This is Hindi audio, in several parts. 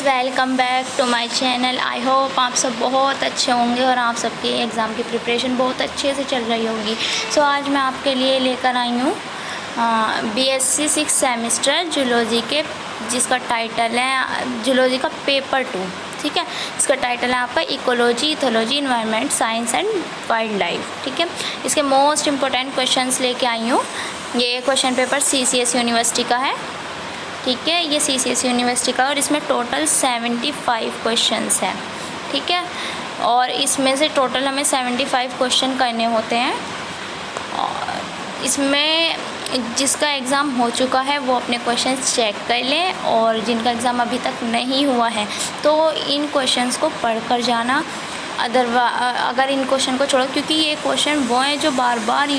Welcome back to my channel. I hope आप सब बहुत अच्छे होंगे और आप सबकी एग्ज़ाम की प्रिपरेशन बहुत अच्छे से चल रही होगी। सो आज मैं आपके लिए लेकर आई हूँ बीएससी 6 सेमेस्टर जूलॉजी के, जिसका टाइटल है जूलॉजी का पेपर 2। ठीक है, इसका टाइटल है आपका ecology, ethology, environment science and wild life. ठीक है, इसके मोस्ट इम्पोर्टेंट क्वेश्चंस लेके आई हूँ। ये क्वेश्चन पेपर सीसीएस यूनिवर्सिटी का है। ठीक है, ये सीसीएस यूनिवर्सिटी का और इसमें टोटल 75 क्वेश्चंस हैं। ठीक है, और इसमें से टोटल हमें 75 क्वेश्चन करने होते हैं। और इसमें जिसका एग्ज़ाम हो चुका है वो अपने क्वेश्चंस चेक कर लें, और जिनका एग्ज़ाम अभी तक नहीं हुआ है तो इन क्वेश्चंस को पढ़ कर जाना। अगर इन क्वेश्चन को छोड़ो, क्योंकि ये क्वेश्चन वो हैं जो बार बार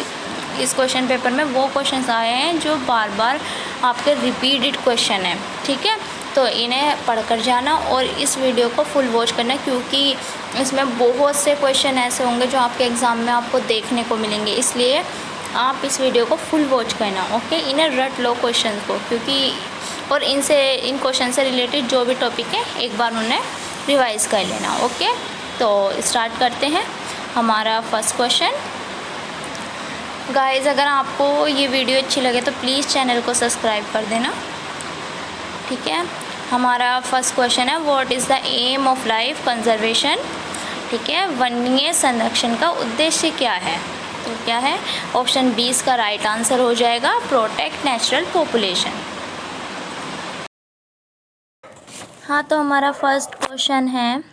इस क्वेश्चन पेपर में वो क्वेश्चंस आए हैं जो बार बार आपके रिपीटेड क्वेश्चन हैं। ठीक है, तो इन्हें पढ़कर जाना और इस वीडियो को फुल वॉच करना, क्योंकि इसमें बहुत से क्वेश्चन ऐसे होंगे जो आपके एग्ज़ाम में आपको देखने को मिलेंगे। इसलिए आप इस वीडियो को फुल वॉच करना। ओके, इन्हें रट लो क्वेश्चन को, क्योंकि और इन क्वेश्चन से रिलेटेड जो भी टॉपिक है एक बार उन्हें रिवाइज़ कर लेना। ओके, तो स्टार्ट करते हैं हमारा फर्स्ट क्वेश्चन। गाइज़, अगर आपको ये वीडियो अच्छी लगे तो प्लीज़ चैनल को सब्सक्राइब कर देना। ठीक है, हमारा फर्स्ट क्वेश्चन है what is the aim of life conservation. ठीक है, वन्य संरक्षण का उद्देश्य क्या है? तो क्या है? ऑप्शन बी इसका राइट आंसर हो जाएगा प्रोटेक्ट नेचुरल पॉपुलेशन। हाँ, तो हमारा फर्स्ट क्वेश्चन है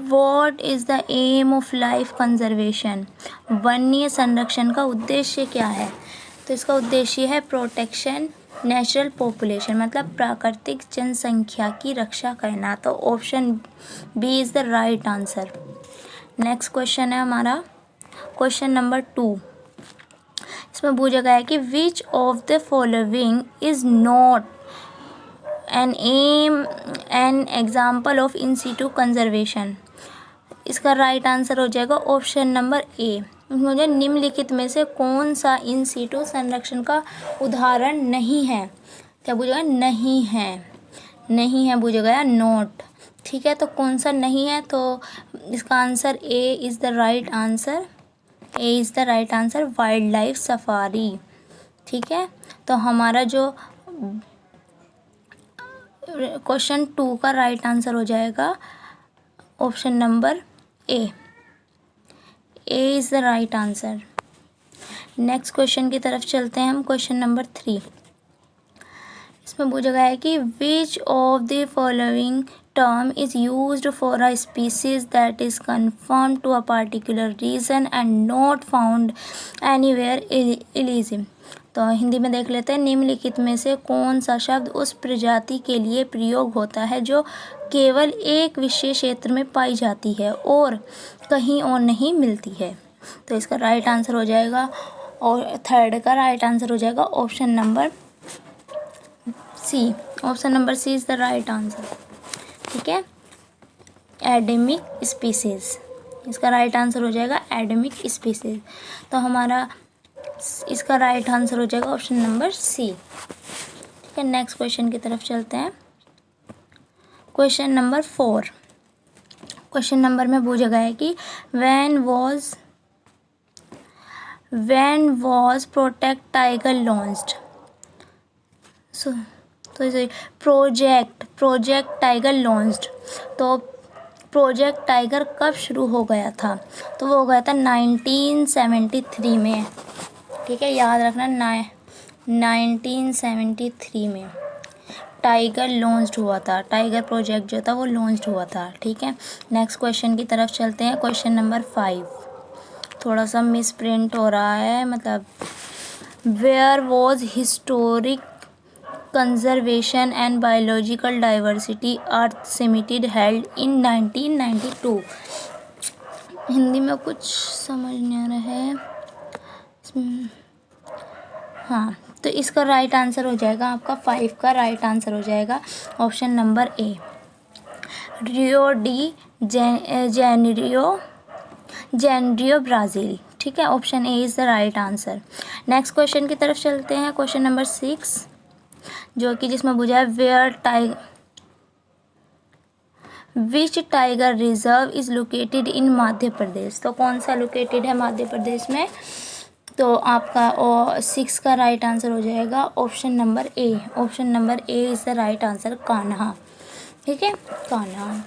what is the aim of life conservation. वन्य संरक्षण का उद्देश्य क्या है? तो इसका उद्देश्य है प्रोटेक्शन नेचुरल पॉपुलेशन, मतलब प्राकृतिक जनसंख्या की रक्षा करना। तो option B is the right answer. Next question है हमारा क्वेश्चन नंबर 2। इसमें पूछा गया है कि which of the following is not an example of in situ conservation. इसका राइट आंसर हो जाएगा ऑप्शन नंबर ए। मुझे निम्नलिखित में से कौन सा इन सीटू संरक्षण का उदाहरण नहीं है? क्या पूछा गया? नहीं है पूछा गया, नोट। ठीक है, तो कौन सा नहीं है? तो इसका answer A is the right answer. A is the right answer, wild life safari. ठीक है, तो हमारा जो क्वेश्चन 2 का राइट आंसर हो जाएगा option number A. A is the right answer. Next question की तरफ चलते हैं हम, क्वेश्चन नंबर 3। इसमें पूछा गया है कि which of the following term is used for a species that is confirmed to a particular region and not found anywhere else. तो हिंदी में देख लेते हैं, निम्नलिखित में से कौन सा शब्द उस प्रजाति के लिए प्रयोग होता है जो केवल एक विशेष क्षेत्र में पाई जाती है और कहीं और नहीं मिलती है? तो इसका राइट आंसर हो जाएगा, और थर्ड का राइट आंसर हो जाएगा option number C. Option number C is the right answer. ठीक है, एडेमिक स्पीसीज। इसका राइट आंसर हो जाएगा एडेमिक स्पीसीज। तो हमारा इसका राइट आंसर हो जाएगा ऑप्शन नंबर सी। ठीक है, नेक्स्ट क्वेश्चन की तरफ चलते हैं, क्वेश्चन नंबर 4। क्वेश्चन नंबर में पूछा गया है कि when was protect tiger launched. तो प्रोजेक्ट टाइगर लॉन्च्ड। तो प्रोजेक्ट टाइगर कब शुरू हो गया था? तो वो हो गया था 1973 में। ठीक है, याद रखना 1973 में टाइगर लॉन्च्ड हुआ था। टाइगर प्रोजेक्ट जो था वो लॉन्च्ड हुआ था। ठीक है, नेक्स्ट क्वेश्चन की तरफ चलते हैं, क्वेश्चन नंबर 5। थोड़ा सा मिस प्रिंट हो रहा है, मतलब where was historic conservation and biological diversity earth summit held in 1992। Hindi में कुछ समझ नहीं आ रहा है। हाँ, तो इसका राइट आंसर हो जाएगा आपका 5 का राइट आंसर हो जाएगा ऑप्शन नंबर ए, रियो डी जेनेरियो ब्राज़ील। ठीक है, option A is the right answer. Next question की तरफ चलते हैं, क्वेश्चन नंबर 6। जो कि जिसमें पूछा है which tiger reserve is located in Madhya Pradesh. तो कौन सा लोकेटेड है मध्य प्रदेश में? तो आपका 6 का राइट आंसर हो जाएगा option number A. Option number A is the right answer, Kanha. ठीक है, कान्हा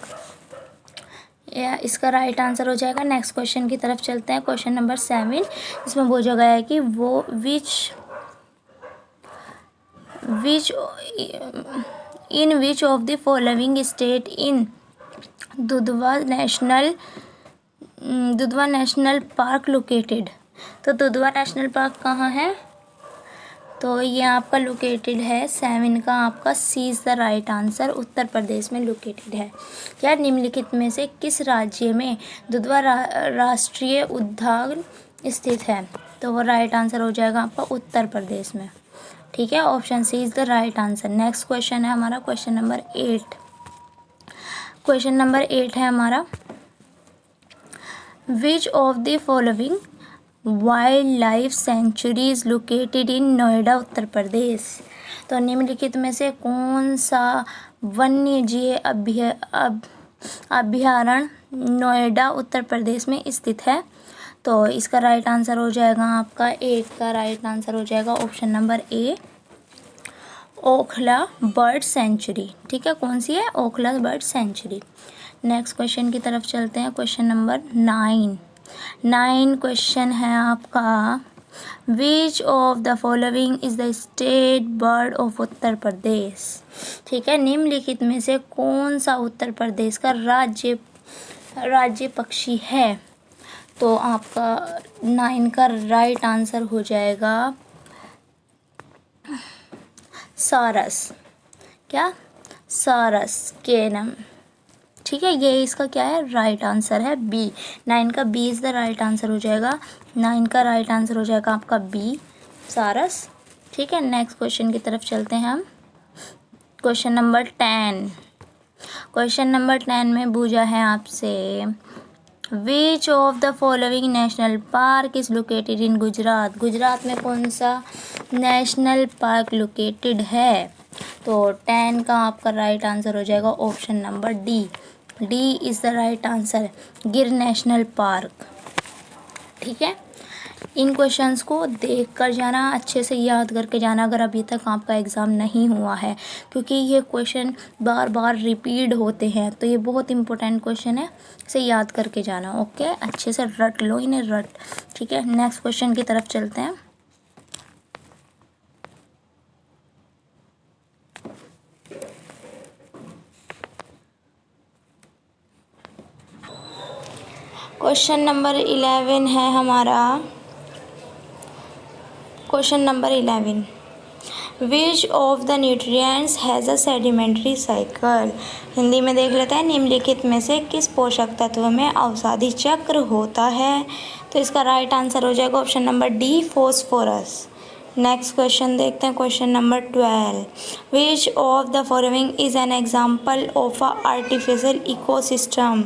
इसका राइट आंसर हो जाएगा। नेक्स्ट क्वेश्चन की तरफ चलते हैं। क्वेश्चन नंबर 7, इसमें पूछा गया है कि वो विच of the following state in Dudhwa national park located. तो दुधवा नेशनल पार्क कहाँ है? तो ये आपका लोकेटेड है 7 का आपका सी is the right answer, Uttar Pradesh में लोकेटेड है। क्या निम्नलिखित में से किस राज्य में दुधवा राष्ट्रीय उद्यान स्थित है? तो वो राइट आंसर हो जाएगा आपका उत्तर प्रदेश में। ठीक है, option C is the right answer. Next question है हमारा क्वेश्चन नंबर 8। क्वेश्चन नंबर 8 है हमारा, which of the following wildlife sanctuary is located in Noida, Uttar Pradesh. तो निम्नलिखित में से कौन सा वन्यजीव अभयारण्य नोएडा, उत्तर प्रदेश में स्थित है? तो इसका राइट आंसर हो जाएगा आपका 8 का राइट आंसर हो जाएगा ऑप्शन नंबर ए, ओखला बर्ड सेंचुरी। ठीक है, कौन सी है? Okhla bird sanctuary. Next question की तरफ चलते हैं। क्वेश्चन नंबर 9 क्वेश्चन है आपका, which of the following is the state bird of Uttar Pradesh. ठीक है, निम्नलिखित में से कौन सा उत्तर प्रदेश का राज्य पक्षी है? तो आपका 9 का राइट आंसर हो जाएगा सारस। क्या? सारस के नाम। ठीक है, ये इसका क्या है? राइट आंसर है बी। 9 का B is the right answer हो जाएगा। 9 का राइट आंसर हो जाएगा आपका बी, सारस। ठीक है, नेक्स्ट क्वेश्चन की तरफ चलते हैं हम। Question number 10। क्वेश्चन नंबर 10 में पूछा है आपसे, विच of the following national park is located इन गुजरात। गुजरात में कौन सा नेशनल पार्क लोकेटेड है? तो 10 का आपका राइट आंसर हो जाएगा option number D. D is the right answer, गिर नेशनल पार्क। ठीक है, इन क्वेश्चंस को देख कर जाना, अच्छे से याद करके जाना अगर अभी तक आपका एग्ज़ाम नहीं हुआ है, क्योंकि ये क्वेश्चन बार बार रिपीट होते हैं। तो ये बहुत इंपॉर्टेंट क्वेश्चन है, इसे याद करके जाना। ओके, अच्छे से रट लो इन्हें, रट। ठीक है, नेक्स्ट क्वेश्चन की तरफ चलते हैं। क्वेश्चन नंबर 11 है हमारा। Question number 11, which of the nutrients has a sedimentary cycle. Hindi में देख लेते हैं, निम्नलिखित में से किस पोषक तत्व में अवसादी चक्र होता है? तो इसका राइट आंसर हो जाएगा option number D, phosphorus. Next question देखते हैं। Question number 12, which of the following is an example of a artificial ecosystem.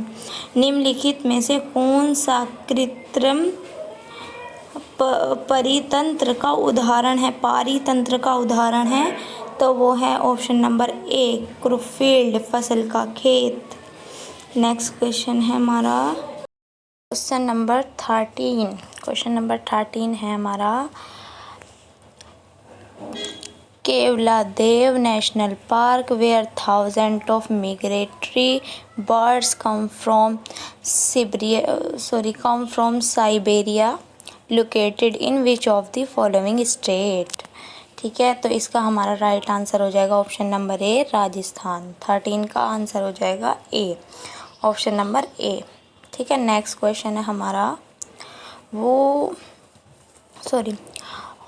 निम्नलिखित में से कौन सा कृत्रिम परितंत्र का उदाहरण है, पारितंत्र का उदाहरण है? तो वो है ऑप्शन नंबर ए, क्रॉपफील्ड, फसल का खेत। नेक्स्ट क्वेश्चन है हमारा क्वेश्चन नंबर 13। क्वेश्चन नंबर 13 है हमारा, Keoladeo national park where thousand of migratory birds come from Siberia located in which of the following state. ठीक है, तो इसका हमारा राइट आंसर हो जाएगा ऑप्शन नंबर ए, राजस्थान। 13 का आंसर हो जाएगा ए, ऑप्शन नंबर ए। ठीक है, नेक्स्ट क्वेश्चन है हमारा,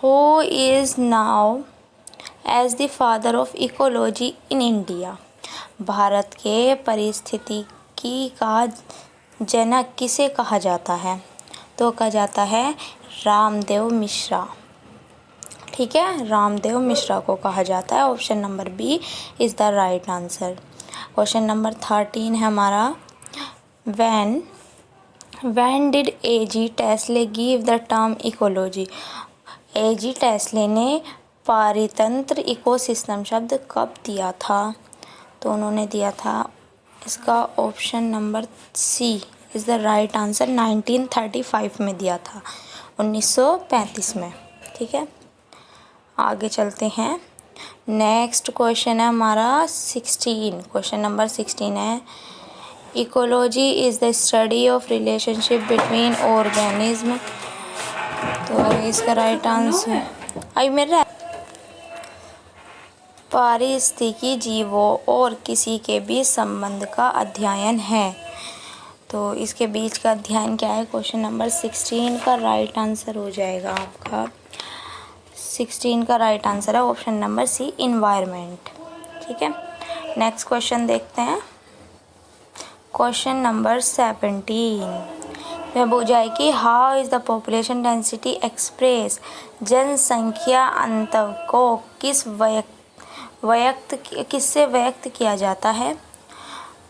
who is known as the father of ecology in India. Bharat के पारिस्थितिकी का जनक किसे कहा जाता है? तो कहा जाता है रामदेव मिश्रा। ठीक है, रामदेव मिश्रा को कहा जाता है। Option number B is the right answer. Question number 13 है हमारा, when did A G Tansley give the term ecology. A G Tansley ने पारितंत्र इकोसिस्टम शब्द कब दिया था? तो उन्होंने दिया था, इसका option number C is the right answer, 1935 में दिया था, 1935 में। ठीक है, आगे चलते हैं। नेक्स्ट क्वेश्चन है हमारा 16, क्वेश्चन नंबर 16 है, ecology is the study of relationship between organism. तो इसका राइट आंसर आई मेरा पारिस्थितिकी जीवों और किसी के बीच संबंध का अध्ययन है। तो इसके बीच का अध्ययन क्या है? क्वेश्चन नंबर 16 का राइट आंसर हो जाएगा आपका, 16 का राइट आंसर है ऑप्शन नंबर सी, इन्वायरमेंट। ठीक है, नेक्स्ट क्वेश्चन देखते हैं। क्वेश्चन नंबर 17 में पूछा है कि how is the population density express, जनसंख्या अंतर को किससे व्यक्त किया जाता है?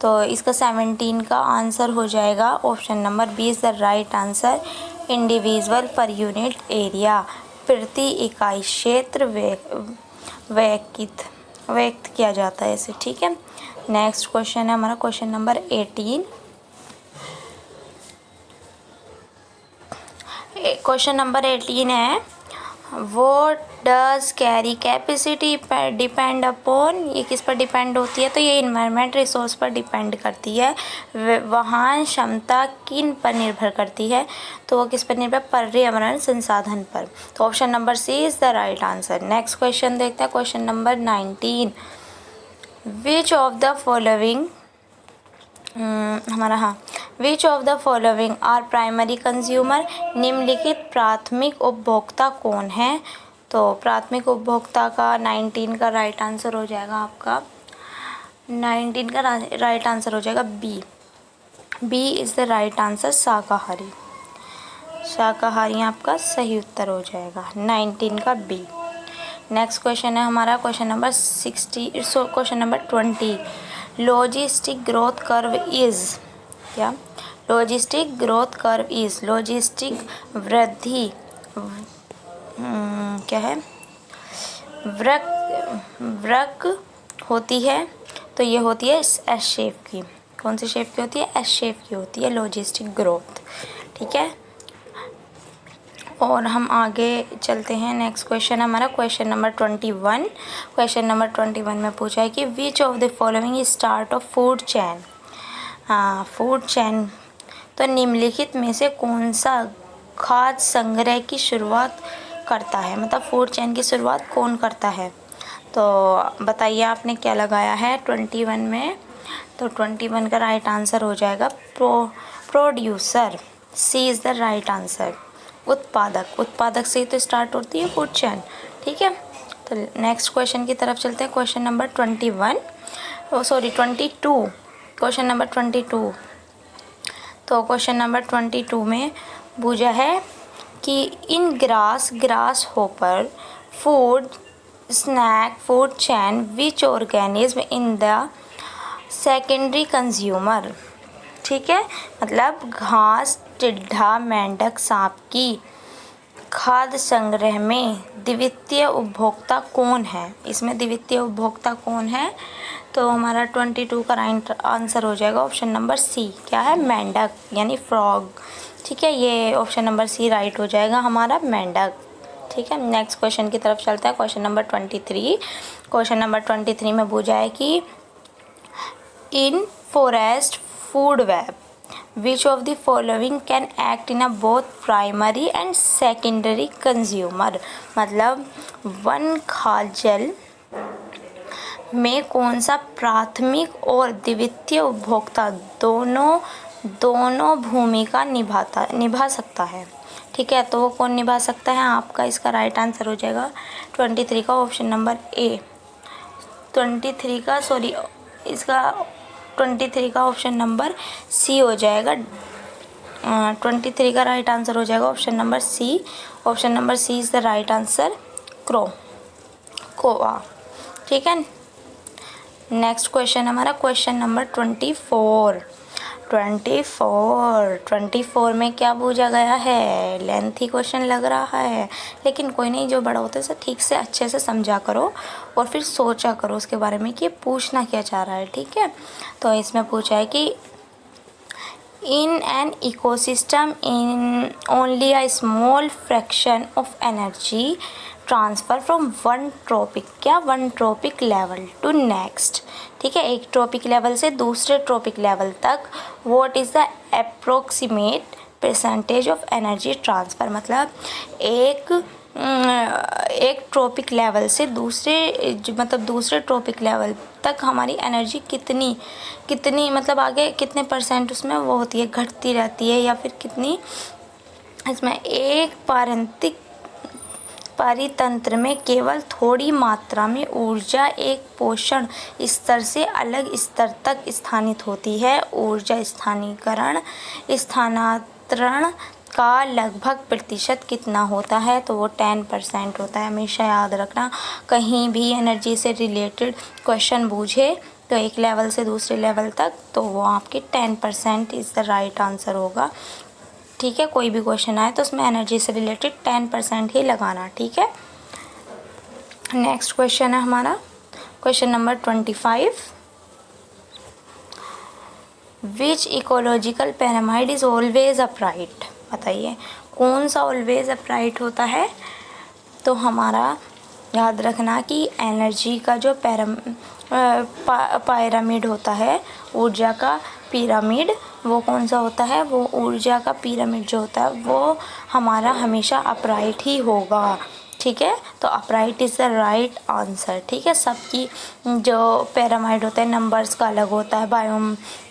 तो इसका 17 का आंसर हो जाएगा option number B is the right answer, individual per unit area, प्रति इकाई क्षेत्र व्यक्त किया जाता है इसे। ठीक है, नेक्स्ट क्वेश्चन है हमारा क्वेश्चन नंबर 18। क्वेश्चन नंबर 18 है, what does carry capacity depend upon, ये किस पर डिपेंड होती है? तो ये इन्वायरमेंट रिसोर्स पर डिपेंड करती है। वहन क्षमता किन पर निर्भर करती है? तो वो किस पर निर्भर? पर्यावरण संसाधन पर। तो option number C is the right answer. Next question देखते हैं, question number 19, which of the following which of the following are primary consumer, निम्नलिखित प्राथमिक उपभोक्ता कौन है? तो प्राथमिक उपभोक्ता का 19 का राइट आंसर हो जाएगा आपका, 19 का राइट आंसर हो जाएगा B is the right answer, शाकाहारी आपका सही उत्तर हो जाएगा, 19 का बी। नेक्स्ट क्वेश्चन है हमारा question number 20, logistic growth curve is क्या? Logistic growth curve is, logistic वृद्धि क्या है? वृक होती है, तो ये होती है एस शेप की। कौन सी शेप की होती है? एस शेप की होती है लॉजिस्टिक ग्रोथ। ठीक है, और हम आगे चलते हैं। नेक्स्ट क्वेश्चन हमारा क्वेश्चन नंबर 21। क्वेश्चन नंबर 21 में पूछा है कि which of the following is start of food chain. Food chain, तो निम्नलिखित में से कौन सा खाद्य संग्रह की शुरुआत करता है? मतलब फूड चैन की शुरुआत कौन करता है? तो बताइए आपने क्या लगाया है 21 में? तो 21 का राइट आंसर हो जाएगा producer, C is the right answer, उत्पादक से तो स्टार्ट होती है फूड चैन। ठीक है, तो नेक्स्ट क्वेश्चन की तरफ चलते हैं। Question number 22, question number 22। तो क्वेश्चन नंबर 22 में पूछा है कि in grasshopper food snake food chain which organism in the secondary consumer. ठीक है, मतलब घास, टिड्डा, मेंढक, सांप की खाद्य संग्रह में द्वितीय उपभोक्ता कौन है? इसमें द्वितीय उपभोक्ता कौन है? तो हमारा 22 का राइट आंसर हो जाएगा ऑप्शन नंबर सी, क्या है? मेंढक यानी फ्रॉग। ठीक है, ये ऑप्शन नंबर सी राइट हो जाएगा हमारा, मेंढक। ठीक है, नेक्स्ट क्वेश्चन की तरफ चलते हैं। Question number 23। क्वेश्चन नंबर 23 में पूछा है कि इन forest food web which of the following can act in a both primary and secondary consumer. मतलब वन खाद्य में कौन सा प्राथमिक और द्वितीय उपभोक्ता दोनों भूमिका निभा सकता है? ठीक है, तो वो कौन निभा सकता है? आपका इसका राइट आंसर हो जाएगा 23 का ऑप्शन नंबर ए, 23 का ऑप्शन नंबर सी हो जाएगा। 23 का राइट आंसर हो जाएगा option number C, option number C is the right answer, कोआ। ठीक है, नेक्स्ट क्वेश्चन हमारा क्वेश्चन नंबर 24। 24 में क्या पूछा गया है? लेंथी क्वेश्चन लग रहा है, लेकिन कोई नहीं, जो बड़ा होता है उसे ठीक से अच्छे से समझा करो और फिर सोचा करो उसके बारे में कि पूछना क्या चाह रहा है, ठीक है। तो इसमें पूछा है कि in an ecosystem in only a small fraction of energy transfer from one trophic level to next, ठीक है, एक ट्रॉपिक लेवल से दूसरे ट्रॉपिक लेवल तक। What is the approximate percentage of energy transfer, मतलब एक ट्रॉपिक लेवल से दूसरे ट्रॉपिक लेवल तक हमारी एनर्जी कितनी मतलब आगे कितने परसेंट उसमें वो होती है, घटती रहती है, या फिर कितनी इसमें एक परितंत्र में केवल थोड़ी मात्रा में ऊर्जा एक पोषण स्तर से अलग स्तर तक स्थानित होती है। ऊर्जा स्थानांतरण का लगभग प्रतिशत कितना होता है? तो वो 10% होता है। हमेशा याद रखना, कहीं भी एनर्जी से रिलेटेड क्वेश्चन पूछे तो एक लेवल से दूसरे लेवल तक, तो वो आपके 10% इज़ द राइट आंसर होगा, ठीक है। कोई भी क्वेश्चन आए तो उसमें एनर्जी से रिलेटेड 10% ही लगाना, ठीक है। नेक्स्ट क्वेश्चन है हमारा question number 25। Which ecological pyramid is always upright? बताइए कौन सा ऑलवेज अपराइट होता है? तो हमारा याद रखना कि एनर्जी का जो पिरामिड होता है, ऊर्जा का पिरामिड, वो कौन सा होता है? वो ऊर्जा का पिरामिड जो होता है वो हमारा हमेशा अपराइट ही होगा, ठीक है। तो upright is the right answer, ठीक है। सबकी जो पिरामिड होता है नंबर्स का अलग होता है,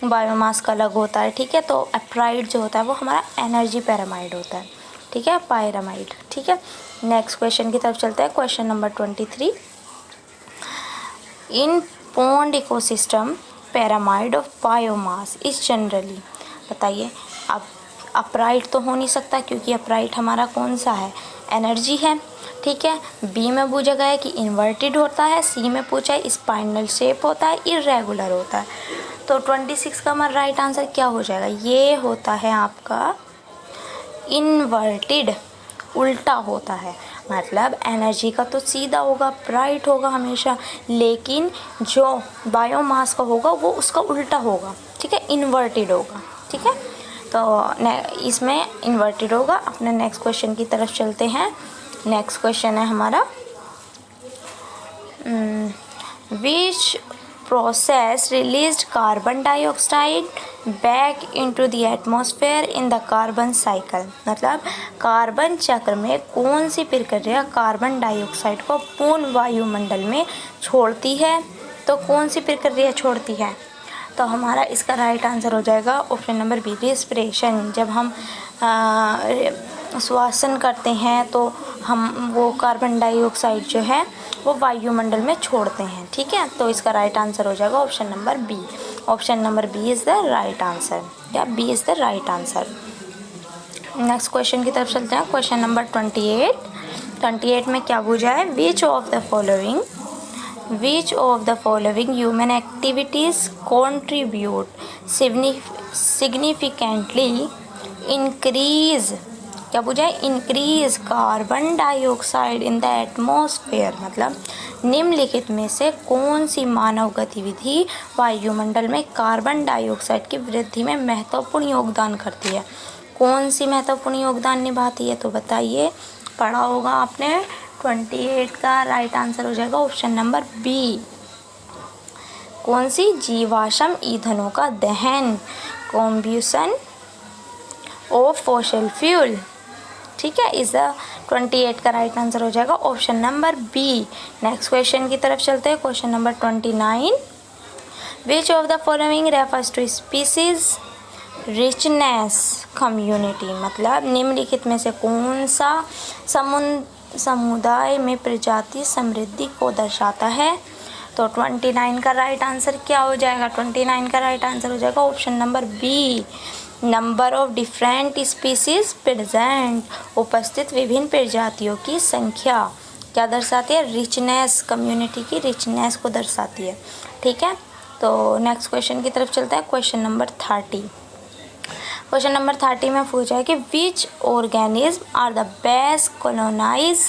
बायोमास का अलग होता है, ठीक है। तो अपराइट जो होता है वो हमारा एनर्जी पिरामिड होता है, ठीक है, पिरामिड, ठीक है। नेक्स्ट क्वेश्चन की तरफ चलते हैं, question number 23। In pond ecosystem pyramid of biomass is generally, बताइए। अब अपराइट तो हो नहीं सकता क्योंकि अपराइट हमारा कौन सा है? एनर्जी है, ठीक है। बी में पूछा गया है कि इन्वर्टेड होता है, सी में पूछा है स्पाइनल शेप होता है, इरेगुलर होता है। तो 26 का हमारा राइट आंसर क्या हो जाएगा? ये होता है आपका इन्वर्टेड, उल्टा होता है। मतलब एनर्जी का तो सीधा होगा, ब्राइट होगा हमेशा, लेकिन जो बायोमास का होगा वो उसका उल्टा होगा, ठीक है, इन्वर्टेड होगा, ठीक है। तो इसमें इन्वर्टेड होगा। अपने नेक्स्ट क्वेश्चन की तरफ चलते हैं। नेक्स्ट क्वेश्चन है हमारा which process released carbon dioxide back into the atmosphere in the carbon cycle, मतलब कार्बन चक्र में कौन सी प्रक्रिया कार्बन डाइऑक्साइड को पूर्ण वायुमंडल में छोड़ती है? तो कौन सी प्रक्रिया छोड़ती है? तो हमारा इसका राइट आंसर हो जाएगा ऑप्शन नंबर बी, रेस्पिरेशन। जब हम श्वासन करते हैं तो हम वो कार्बन डाइऑक्साइड जो है वो वायुमंडल में छोड़ते हैं, ठीक है। तो इसका राइट आंसर हो जाएगा option number B. Option number B is the right answer, या B is the right answer. Next question की तरफ चलते हैं, क्वेश्चन नंबर 28 में क्या पूछा है? Which of the following human activities contribute significantly increase, क्या पूछा है? Increase carbon dioxide in the atmosphere, मतलब निम्नलिखित में से कौन सी मानव गतिविधि वायुमंडल में कार्बन डाइऑक्साइड की वृद्धि में महत्वपूर्ण योगदान करती है? कौन सी महत्वपूर्ण योगदान निभाती है? तो बताइए, पढ़ा होगा आपने। 28 का राइट आंसर हो जाएगा ऑप्शन नंबर बी। कौन सी? जीवाश्म ईंधनों का दहन, कॉम्बशन ऑफ फॉसिल फ्यूल, ठीक है। इस 28 का राइट आंसर हो जाएगा option number B. Next question की तरफ चलते हैं, question number 29। Which of the following refers to species richness community, मतलब निम्नलिखित में से कौन सा समुदाय में प्रजाति समृद्धि को दर्शाता है? तो 29 का राइट आंसर क्या हो जाएगा? 29 का राइट आंसर हो जाएगा option number B, number of different species present, उपस्थित विभिन्न प्रजातियों की संख्या क्या दर्शाती है? रिचनेस, कम्युनिटी की रिचनेस को दर्शाती है, ठीक है। तो नेक्स्ट क्वेश्चन की तरफ चलता है, क्वेश्चन नंबर 30। क्वेश्चन नंबर 30 में पूछा है कि which organism are the best colonise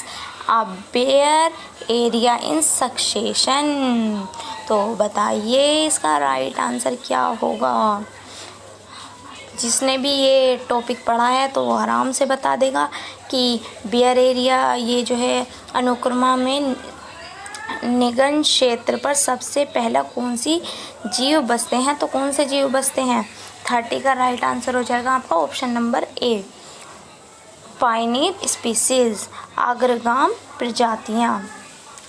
a bare area in succession. तो बताइए इसका राइट आंसर क्या होगा। जिसने भी ये टॉपिक पढ़ा है तो वो आराम से बता देगा कि बेयर एरिया ये जो है अनुक्रमा में निगन क्षेत्र पर सबसे पहला कौन सी जीव बसते हैं। तो कौन से जीव बसते हैं। 30 का राइट आंसर हो जाएगा आपका ऑप्शन नंबर ए, पाइनेट स्पीसीज, अग्रगाम प्रजातियाँ,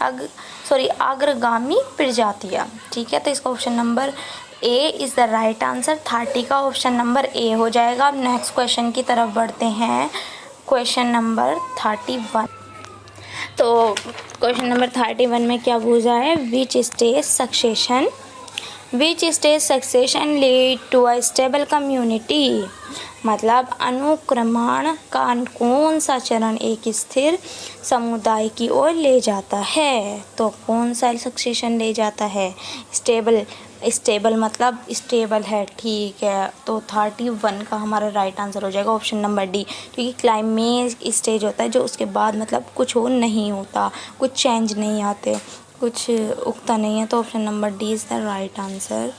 अग्रगामी प्रजातियाँ। ठीक है, तो इसका option number A is the right answer. 30 का ऑप्शन नंबर ए हो जाएगा। अब नेक्स्ट क्वेश्चन की तरफ बढ़ते हैं, क्वेश्चन नंबर 31। तो क्वेश्चन नंबर 31 में क्या पूछा है, which stage succession lead to a stable community. मतलब अनुक्रमण का कौन सा चरण एक स्थिर समुदाय की ओर ले जाता है। तो कौन सा सक्सेशन ले जाता है, स्टेबल मतलब स्टेबल है। ठीक है, तो 31 का हमारा राइट आंसर हो जाएगा ऑप्शन नंबर डी, क्योंकि क्लाइमेक्स स्टेज होता है जो उसके बाद मतलब कुछ हो नहीं होता, कुछ चेंज नहीं आते, कुछ उगता नहीं है। तो option number D is the right answer.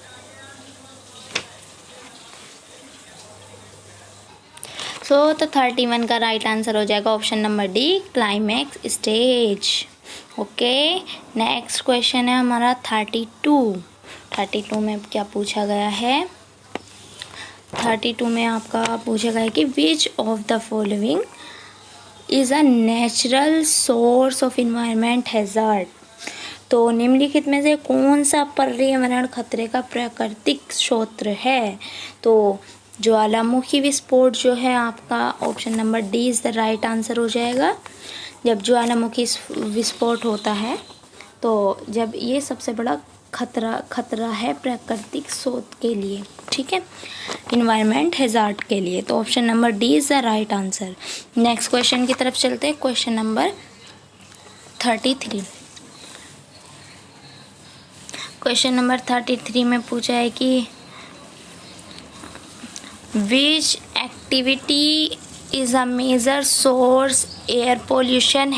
तो 31 का राइट आंसर हो जाएगा option number D, climax stage. Okay, next question है हमारा 32 में क्या पूछा गया है। 32 में आपका पूछा गया है कि which of the following is a natural source of environment hazard. तो निम्नलिखित में से कौन सा पर्यावरण खतरे का प्राकृतिक स्रोत है। तो ज्वालामुखी विस्फोट जो है आपका option number D is the right answer हो जाएगा। जब ज्वालामुखी विस्फोट होता है तो जब ये सबसे बड़ा खतरा है प्राकृतिक स्रोत के लिए, ठीक है, इन्वायरमेंट हैज़ार्ड के लिए। तो option number D is the right answer. Next question की तरफ चलते हैं, क्वेश्चन नंबर 33। क्वेश्चन नंबर 33 में पूछा है कि which activity is a major source air pollution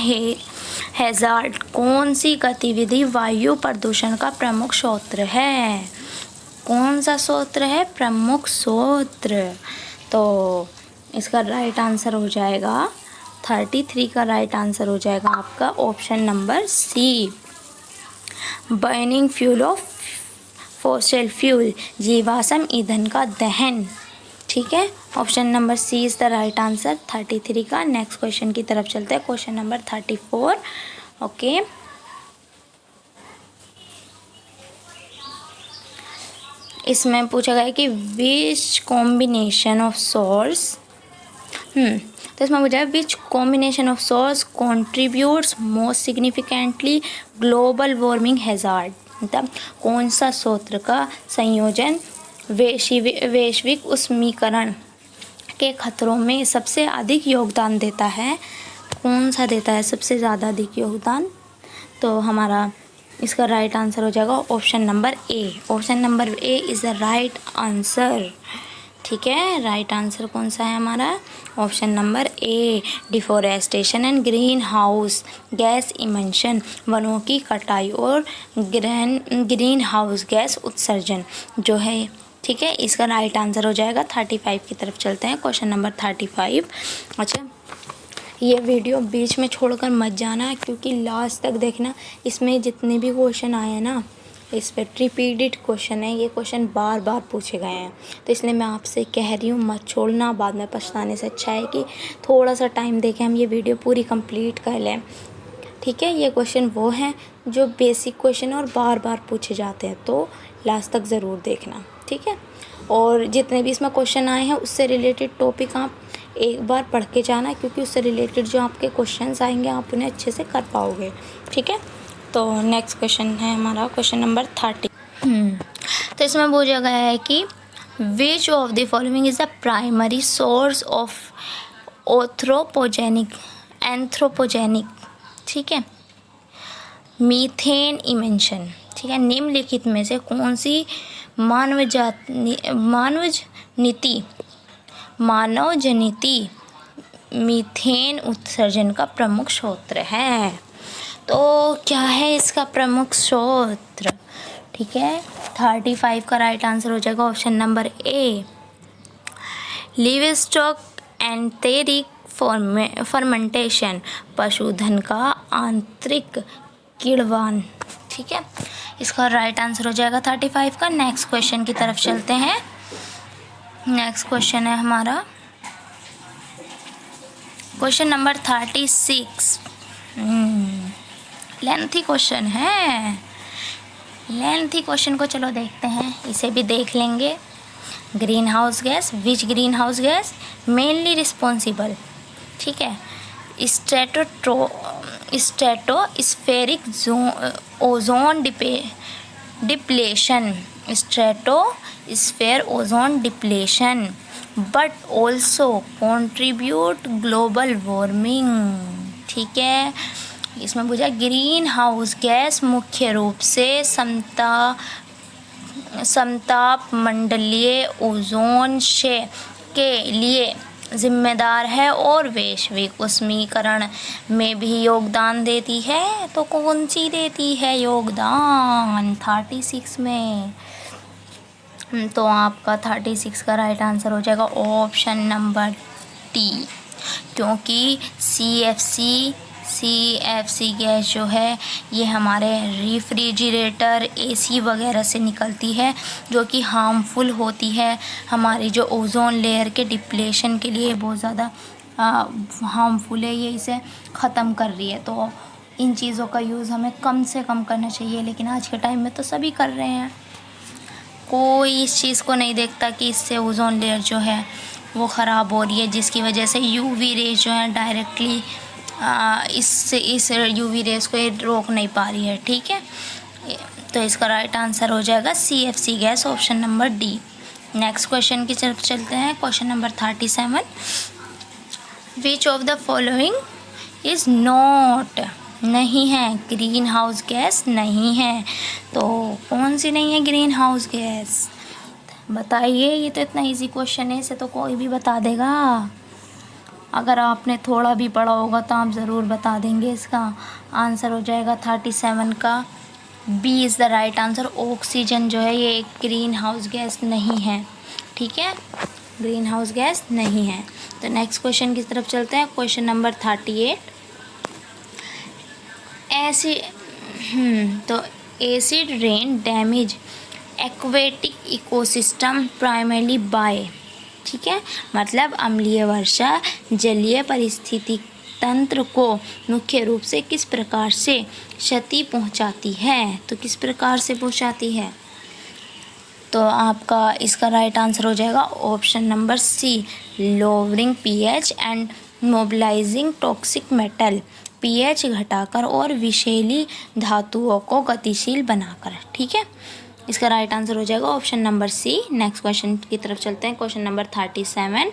hazard. कौन सी गतिविधि वायु प्रदूषण का प्रमुख स्रोत है। कौन सा स्रोत है, प्रमुख स्रोत। तो इसका राइट आंसर हो जाएगा 33 का राइट आंसर हो जाएगा आपका option number C, burning fuel of fossil fuel, जीवाश्म ईंधन का दहन। ठीक है, option number C is the right answer 33 का। नेक्स्ट क्वेश्चन की तरफ चलते हैं, क्वेश्चन नंबर 34। ओके, इसमें पूछा गया है कि विच कॉम्बिनेशन ऑफ सोर्स, तो इसमें पूछा है which combination of source contributes most significantly global warming hazard. मतलब कौन सा स्रोत का संयोजन वैश्विक उष्मीकरण के खतरों में सबसे अधिक योगदान देता है। कौन सा देता है सबसे ज़्यादा अधिक योगदान। तो हमारा इसका राइट आंसर हो जाएगा option number A. Option number A is the right answer. ठीक है, राइट आंसर कौन सा है हमारा, option number A, deforestation and green house gas emission, वनों की कटाई और ग्रीन हाउस गैस उत्सर्जन जो है। ठीक है, इसका राइट आंसर हो जाएगा 35 की तरफ चलते हैं, क्वेश्चन नंबर 35। अच्छा, ये वीडियो बीच में छोड़कर मत जाना क्योंकि लास्ट तक देखना। इसमें जितने भी क्वेश्चन आए हैं ना, इस पर रिपीटेड क्वेश्चन है, ये क्वेश्चन बार बार पूछे गए हैं, तो इसलिए मैं आपसे कह रही हूँ मत छोड़ना। बाद में पछताने से अच्छा है कि थोड़ा सा टाइम देके हम ये वीडियो पूरी कंप्लीट कर लें। ठीक है, ये क्वेश्चन वो हैं जो बेसिक क्वेश्चन और बार बार पूछे जाते हैं, तो लास्ट तक ज़रूर देखना। ठीक है, और जितने भी इसमें क्वेश्चन आए हैं उससे रिलेटेड टॉपिक आप एक बार पढ़ के जाना, क्योंकि उससे रिलेटेड जो आपके क्वेश्चंस आएंगे आप उन्हें अच्छे से कर पाओगे। ठीक है, तो नेक्स्ट क्वेश्चन है हमारा क्वेश्चन नंबर 30। तो इसमें पूछा गया है कि which of the following is the primary source of anthropogenic, ठीक है, मीथेन इमिशन। ठीक है, निम्नलिखित में से कौन सी मानव नीति मानव जनित मीथेन उत्सर्जन का प्रमुख स्रोत है। तो क्या है इसका प्रमुख स्रोत? ठीक है, 35 का राइट आंसर हो जाएगा ऑप्शन नंबर ए, लिवस्टॉक एंथेरिक फर्मेंटेशन, पशुधन का आंतरिक किण्वन। ठीक है, इसका राइट आंसर हो जाएगा 35 का। नेक्स्ट क्वेश्चन की तरफ चलते हैं। नेक्स्ट क्वेश्चन है हमारा क्वेश्चन नंबर 36। लेंथी क्वेश्चन है, लेंथी क्वेश्चन को चलो देखते हैं, इसे भी देख लेंगे। ग्रीन हाउस गैस, विच green house gas mainly responsible, ठीक है, stratospheric ozone depletion, stratosphere ozone depletion, but also contribute global warming. ठीक है, इसमें पूछा ग्रीन हाउस गैस मुख्य रूप से समताप मंडलीय ओजोन क्षय के लिए जिम्मेदार है और वैश्विक उष्मीकरण में भी योगदान देती है। तो कौन सी देती है योगदान 36 में? तो आपका 36 का राइट आंसर हो जाएगा ऑप्शन नंबर डी, क्योंकि CFC गैस जो है ये हमारे रेफ्रिजरेटर, AC वगैरह से निकलती है, जो कि हार्मफुल होती है, हमारी जो ओजोन लेयर के डिप्लेशन के लिए बहुत ज़्यादा हार्मफुल है, ये इसे ख़त्म कर रही है। तो इन चीज़ों का यूज़ हमें कम से कम करना चाहिए, लेकिन आज के टाइम में तो सभी कर रहे हैं, कोई इस चीज़ को नहीं देखता कि इससे ओजोन लेयर जो है वो ख़राब हो रही है, जिसकी वजह से UV रेज जो है डायरेक्टली इस UV रेस को ये रोक नहीं पा रही है। ठीक है, तो इसका राइट आंसर हो जाएगा CFC gas option number D. Next question की तरफ चलते हैं। Question number 37, which of the following is not, नहीं है, ग्रीन हाउस गैस नहीं है। तो कौन सी नहीं है ग्रीन हाउस गैस? बताइए, ये तो इतना इजी क्वेश्चन है, इसे तो कोई भी बता देगा। अगर आपने थोड़ा भी पढ़ा होगा तो आप ज़रूर बता देंगे। इसका आंसर हो जाएगा 37 का B is the right answer. Oxygen जो है ये एक ग्रीन हाउस गैस नहीं है। ठीक है, ग्रीन हाउस गैस नहीं है। तो नेक्स्ट क्वेश्चन की तरफ चलते हैं। Question number 38, acid rain damage aquatic ecosystem primarily bye, ठीक है, मतलब अम्लीय वर्षा जलीय पारिस्थितिक तंत्र को मुख्य रूप से किस प्रकार से क्षति पहुंचाती है? तो किस प्रकार से पहुंचाती है? तो आपका इसका राइट आंसर हो जाएगा option number C, lowering pH and mobilising toxic metal, pH घटाकर और विषैली धातुओं को गतिशील बनाकर। ठीक है, इसका राइट आंसर हो जाएगा option number C. Next question की तरफ चलते हैं। Question number 37,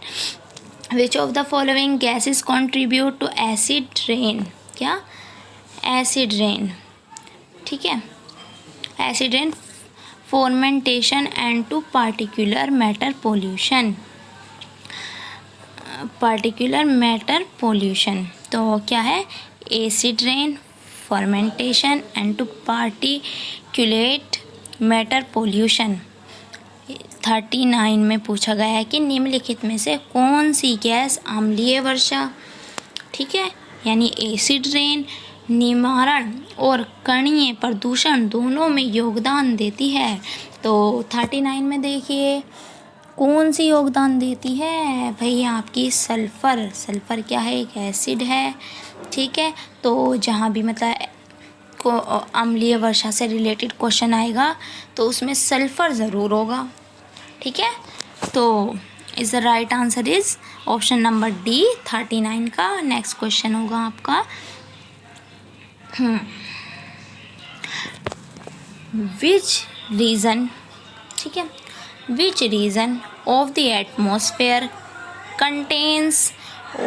which of the following gases contribute to acid rain? क्या? Acid rain. ठीक है, acid rain formation and to particular matter pollution, particular matter pollution. तो क्या है? Acid rain, formation and to particulate matter pollution. 39 में पूछा गया है कि निम्नलिखित में से कौन सी गैस अम्लीय वर्षा, ठीक है, यानी एसिड रेन, निवारण और कणीय प्रदूषण दोनों में योगदान देती है? तो 39 में देखिए कौन सी योगदान देती है भाई? आपकी सल्फ़र। सल्फ़र क्या है? एक एसिड है। ठीक है, तो जहाँ भी मतलब को अम्लीय वर्षा से रिलेटेड क्वेश्चन आएगा तो उसमें सल्फ़र ज़रूर होगा। ठीक है, तो is the right answer is option number D 39 का। नेक्स्ट क्वेश्चन होगा आपका विच रीज़न, ठीक है, which region of the atmosphere contains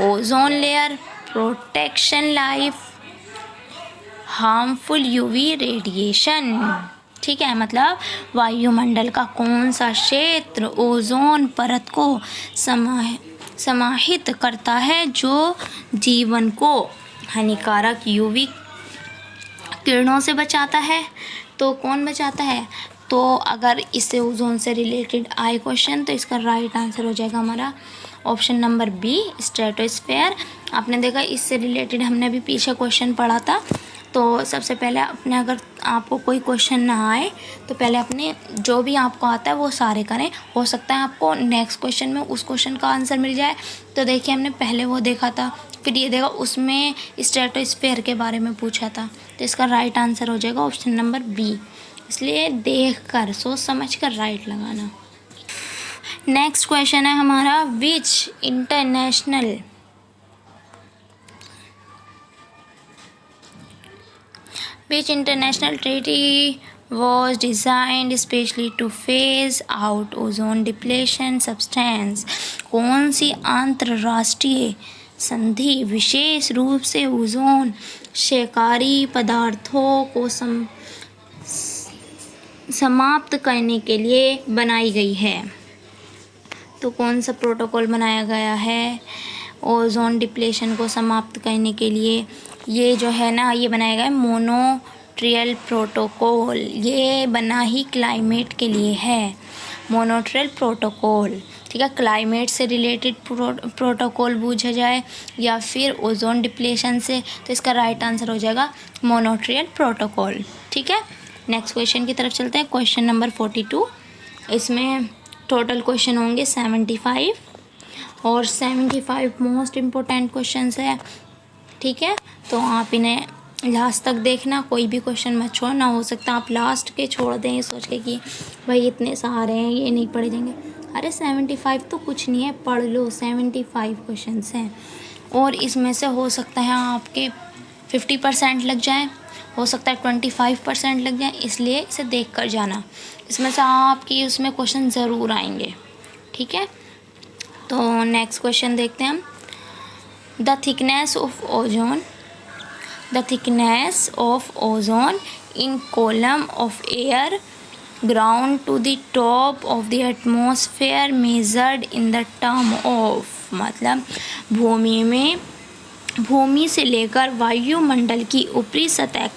ozone layer protection life harmful UV radiation? ठीक है, मतलब वायुमंडल का कौन सा क्षेत्र ओजोन परत को समाहित करता है जो जीवन को हानिकारक यूवी किरणों से बचाता है। तो कौन बचाता है? तो अगर इससे ओजोन से रिलेटेड आए क्वेश्चन तो इसका राइट आंसर हो जाएगा हमारा ऑप्शन नंबर बी, स्ट्रेटोस्फेयर। आपने देखा इससे रिलेटेड हमने भी पीछे क्वेश्चन पढ़ा था। तो सबसे पहले अपने अगर आपको कोई क्वेश्चन ना आए तो पहले अपने जो भी आपको आता है वो सारे करें। हो सकता है आपको नेक्स्ट क्वेश्चन में उस क्वेश्चन का आंसर मिल जाए। तो देखिए हमने पहले वो देखा था, फिर ये देखा उसमें स्ट्रेटोस्फेयर के बारे में पूछा था। तो इसका राइट आंसर हो जाएगा ऑप्शन नंबर बी। इसलिए देख कर सोच समझ कर राइट लगाना। नेक्स्ट क्वेश्चन है हमारा, विच international treaty was designed especially to phase out ozone depletion substance? कौन सी अंतर्राष्ट्रीय संधि विशेष रूप से ओजोन क्षयकारी पदार्थों को समाप्त करने के लिए बनाई गई है? तो कौन सा प्रोटोकॉल बनाया गया है ओजोन डिप्लेशन को समाप्त करने के लिए? ये जो है ना, ये बनाया गया है मोनोट्रियल प्रोटोकॉल। ये बना ही क्लाइमेट के लिए है, मोनोट्रियल प्रोटोकॉल। ठीक है, क्लाइमेट से रिलेटेड प्रोटोकॉल पूछा जाए या फिर ओजोन डिप्लेशन से, तो इसका राइट आंसर हो जाएगा मोनोट्रियल प्रोटोकॉल। ठीक है, नेक्स्ट क्वेश्चन की तरफ चलते हैं। Question number 42। इसमें टोटल क्वेश्चन होंगे 75 और 75 मोस्ट इम्पोर्टेंट क्वेश्चंस है। ठीक है, तो आप इन्हें लास्ट तक देखना, कोई भी क्वेश्चन मत छोड़ना। हो सकता है आप लास्ट के छोड़ दें सोच के कि भाई इतने सारे हैं ये नहीं पढ़े जाएंगे। अरे 75 तो कुछ नहीं है, पढ़ लो। 75 क्वेश्चंस हैं और इसमें से हो सकता है आपके 50% लग जाए, हो सकता है 25% लग जाए, इसलिए इसे देख कर जाना। इसमें से आपकी उसमें क्वेश्चन ज़रूर आएंगे। ठीक है, तो नेक्स्ट क्वेश्चन देखते हैं हम। The thickness of ozone in column of air ground to the top of the atmosphere measured in the term of, मतलब भूमि से लेकर वायुमंडल की ऊपरी सतह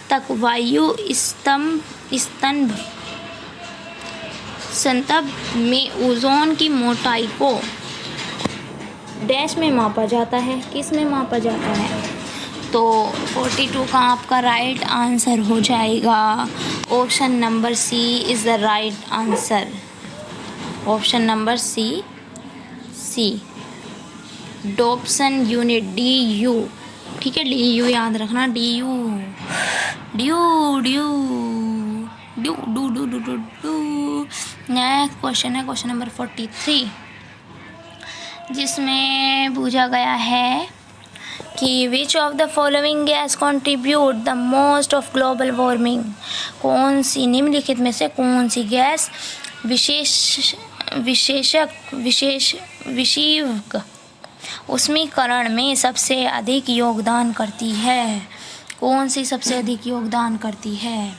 तक वायु स्तंभ में ओजोन की मोटाई को डैश में मापा जाता है। किस में मापा जाता है? तो 42 का आपका राइट आंसर हो जाएगा option number C is the right answer. Option number C Dobson unit DU। ठीक है, DU याद रखना, DU। नेक्स्ट क्वेश्चन है क्वेश्चन नंबर 43, जिसमें पूछा गया है कि which of the following gas contribute the most of global warming? कौन सी निम्नलिखित में से कौन सी गैस वैश्विक उष्मीकरण में सबसे अधिक योगदान करती है? कौन सी सबसे अधिक योगदान करती है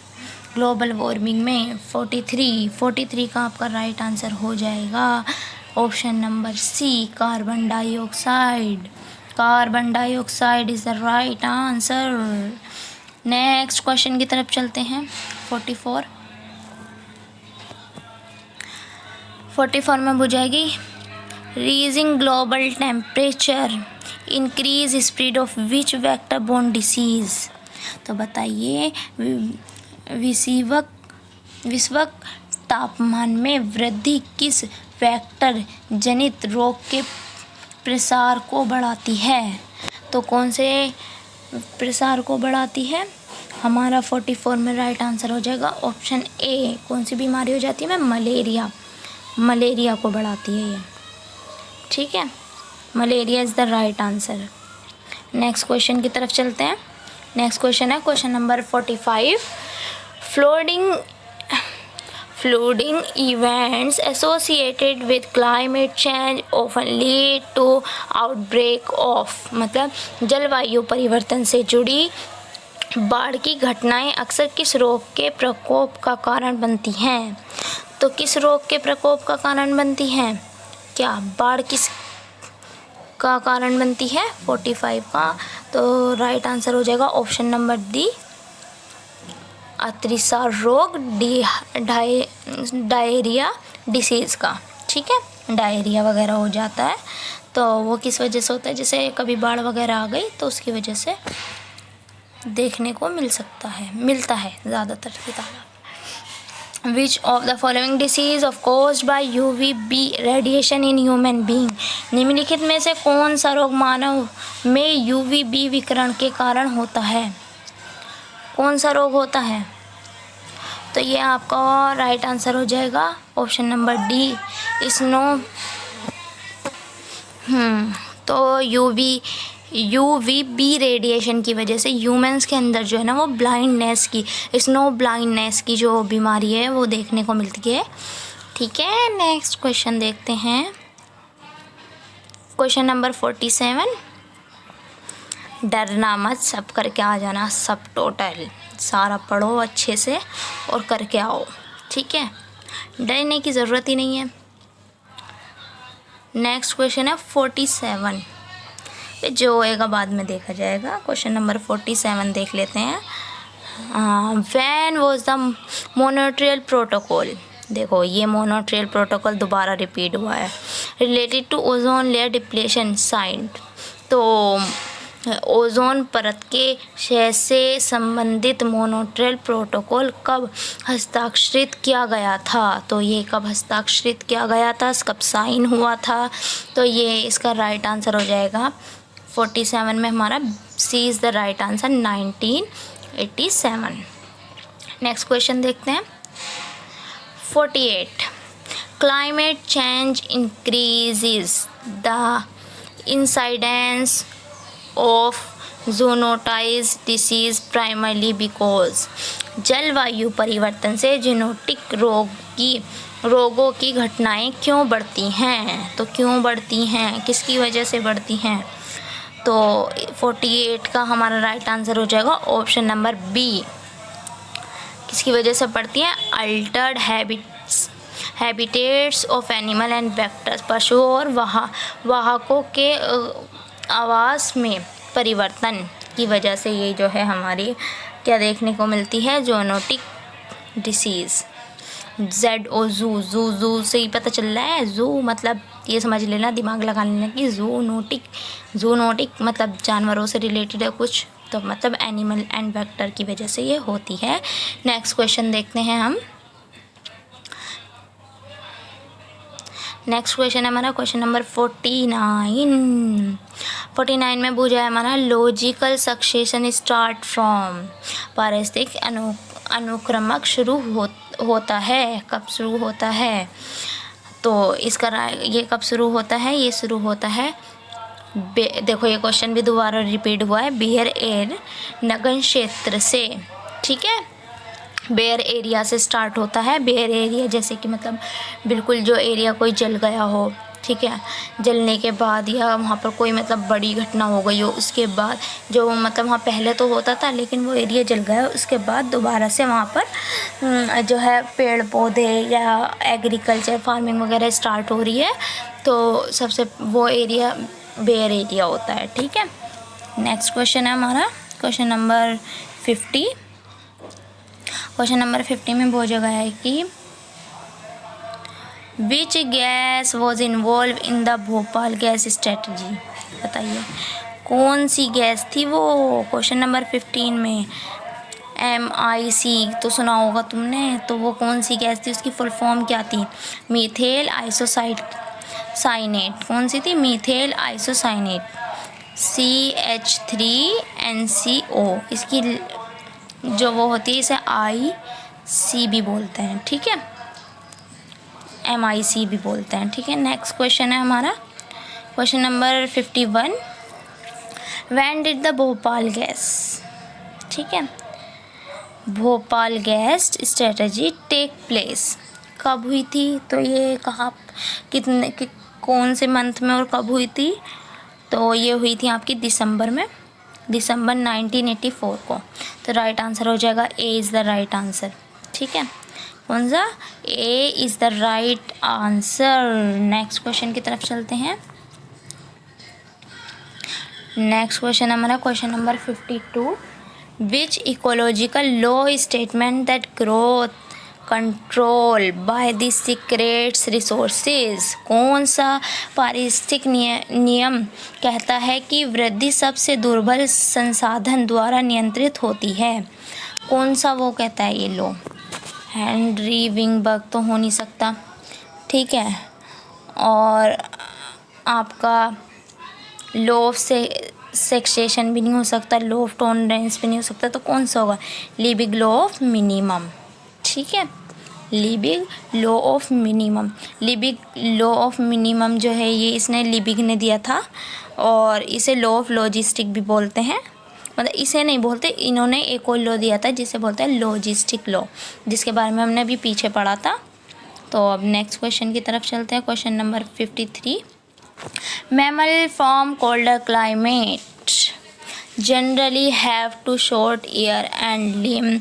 ग्लोबल वार्मिंग में? 43 का आपका राइट आंसर हो जाएगा option number C, carbon dioxide is the right answer. Next question की तरफ चलते हैं। 44 में बुझाएगी, rising global temperature increase spread of which vector borne disease? तो बताइए विश्व तापमान में वृद्धि किस वेक्टर जनित रोग के प्रसार को बढ़ाती है? तो कौन से प्रसार को बढ़ाती है? हमारा 44 में राइट आंसर हो जाएगा ऑप्शन ए। कौन सी बीमारी हो जाती है? मलेरिया को बढ़ाती है ये। ठीक है, malaria is the right answer. Next question की तरफ चलते हैं। नेक्स्ट क्वेश्चन है question number 45, flooding events associated with climate change often lead to outbreak of, मतलब जलवायु परिवर्तन से जुड़ी बाढ़ की घटनाएं अक्सर किस रोग के प्रकोप का कारण बनती हैं? तो किस रोग के प्रकोप का कारण बनती हैं? क्या बाढ़ किस का कारण बनती है? 45 का। तो राइट आंसर हो जाएगा ऑप्शन नंबर डी, अतिसार रोग, डायरिया डिसीज़ का। ठीक है, डायरिया वगैरह हो जाता है तो वो किस वजह से होता है? जैसे कभी बाढ़ वगैरह आ गई तो उसकी वजह से देखने को मिलता है ज़्यादातर के तालाब। विच of the following disease of caused by UVB radiation in human being? निम्नलिखित में से कौन सा रोग मानव में UVB विकिरण के कारण होता है? कौन सा रोग होता है? तो ये आपका राइट आंसर हो जाएगा ऑप्शन नंबर डी, स्नो। तो UVB रेडिएशन की वजह से ह्यूमंस के अंदर जो है ना वो स्नो ब्लाइंडनेस की जो बीमारी है वो देखने को मिलती है। ठीक है, नेक्स्ट क्वेश्चन देखते हैं। Question number 47। डरना मत, सब करके आ जाना, सब टोटल सारा पढ़ो अच्छे से और करके आओ। ठीक है, डरने की ज़रूरत ही नहीं है। नेक्स्ट क्वेश्चन है 47, जो होएगा बाद में देखा जाएगा। क्वेश्चन नंबर 47 देख लेते हैं। When was the Montreal protocol? देखो ये मॉन्ट्रियल प्रोटोकॉल दोबारा रिपीट हुआ है। Related to ozone layer depletion signed, तो ओजोन परत के क्षय से संबंधित मॉन्ट्रियल प्रोटोकॉल कब हस्ताक्षरित किया गया था? तो ये कब हस्ताक्षरित किया गया था, कब साइन हुआ था? तो ये इसका राइट आंसर हो जाएगा 47 में हमारा C is the right answer, 1987। Next question देखते हैं 48। Climate change increases the incidence of zoonotic disease primarily because. जलवायु परिवर्तन से जीनोटिक रोगों की घटनाएं क्यों बढ़ती हैं? तो क्यों बढ़ती हैं, किसकी वजह से बढ़ती हैं? तो 48 का हमारा राइट आंसर हो जाएगा ऑप्शन नंबर बी। किसकी वजह से बढ़ती हैं? Altered habitats of animal and vectors, पशुओं और वाहकों के आवास में परिवर्तन की वजह से ये जो है हमारी क्या देखने को मिलती है? Zoonotic disease. जू से ही पता चल रहा है। जू मतलब ये समझ लेना, दिमाग लगा लेना कि जूनोटिक मतलब जानवरों से रिलेटेड है कुछ, तो मतलब एनिमल एंड वेक्टर की वजह से ये होती है। नेक्स्ट क्वेश्चन देखते हैं हम। नेक्स्ट क्वेश्चन है हमारा क्वेश्चन नंबर 49 में पूछा है हमारा लॉजिकल सक्सेशन स्टार्ट फ्रॉम। पारिस्थितिक अनुक्रमक शुरू होता है, कब शुरू होता है? तो इसका ये कब शुरू होता है? ये शुरू होता है, देखो ये क्वेश्चन भी दोबारा रिपीट हुआ है, बेयर एयर नगन क्षेत्र से। ठीक है, बेयर एरिया से स्टार्ट होता है। बेयर एरिया जैसे कि मतलब बिल्कुल जो एरिया कोई जल गया हो, ठीक है, जलने के बाद या वहाँ पर कोई मतलब बड़ी घटना हो गई हो, उसके बाद जो मतलब वहाँ पहले तो होता था लेकिन वो एरिया जल गया, उसके बाद दोबारा से वहाँ पर जो है पेड़ पौधे या एग्रीकल्चर फार्मिंग वगैरह स्टार्ट हो रही है, तो सबसे वो एरिया बेयर एरिया होता है। ठीक है, नेक्स्ट क्वेश्चन है हमारा क्वेश्चन नंबर 50। क्वेश्चन नंबर 50 में पूछा गया है कि which gas was involve in the Bhopal gas strategy? बताइए कौन सी गैस थी वो क्वेश्चन नंबर 15 में? MIC तो सुना होगा तुमने, तो वो कौन सी गैस थी, उसकी फुल फॉर्म क्या थी? मीथेल आइसोसाइनेट। कौन सी थी? मीथेल आइसोसाइनेट, CH3NCO। इसकी जो वो होती है इसे IC भी बोलते हैं। ठीक है, MIC भी बोलते हैं। ठीक है, नेक्स्ट क्वेश्चन है हमारा question number 51। When did the Bhopal gas, ठीक है, Bhopal gas strategy take place, कब हुई थी? तो ये कहाँ कौन से मंथ में और कब हुई थी? तो ये हुई थी आपकी दिसंबर में, दिसंबर 1984 को। तो राइट आंसर हो जाएगा ए इज़ द राइट आंसर। ठीक है, कौन सा? ए is the right answer. Next question की तरफ चलते हैं। नेक्स्ट क्वेश्चन हमारा question number 52। Which ecological law statement that growth control by the secrets resources. कौन सा पारिस्थितिक नियम कहता है कि वृद्धि सबसे दुर्बल संसाधन द्वारा नियंत्रित होती है? कौन सा वो कहता है ये लॉ? हेनरी विंगबर्ग तो हो नहीं सकता, ठीक है, और आपका लॉ ऑफ सेक्सेशन भी नहीं हो सकता, लॉ ऑफ टॉलरेंस भी नहीं हो सकता, तो कौन सा होगा? Liebig law of minimum. ठीक है, Liebig law of minimum. Liebig law of minimum जो है ये इसने लिबिग ने दिया था, और इसे लॉ ऑफ लॉजिस्टिक भी बोलते हैं। मतलब इसे नहीं बोलते, इन्होंने एक और लॉ दिया था जिसे बोलते हैं लॉजिस्टिक लॉ, जिसके बारे में हमने अभी पीछे पढ़ा था। तो अब नेक्स्ट क्वेश्चन की तरफ चलते हैं। Question number 53। Mammal from colder climate generally have to short ear and limb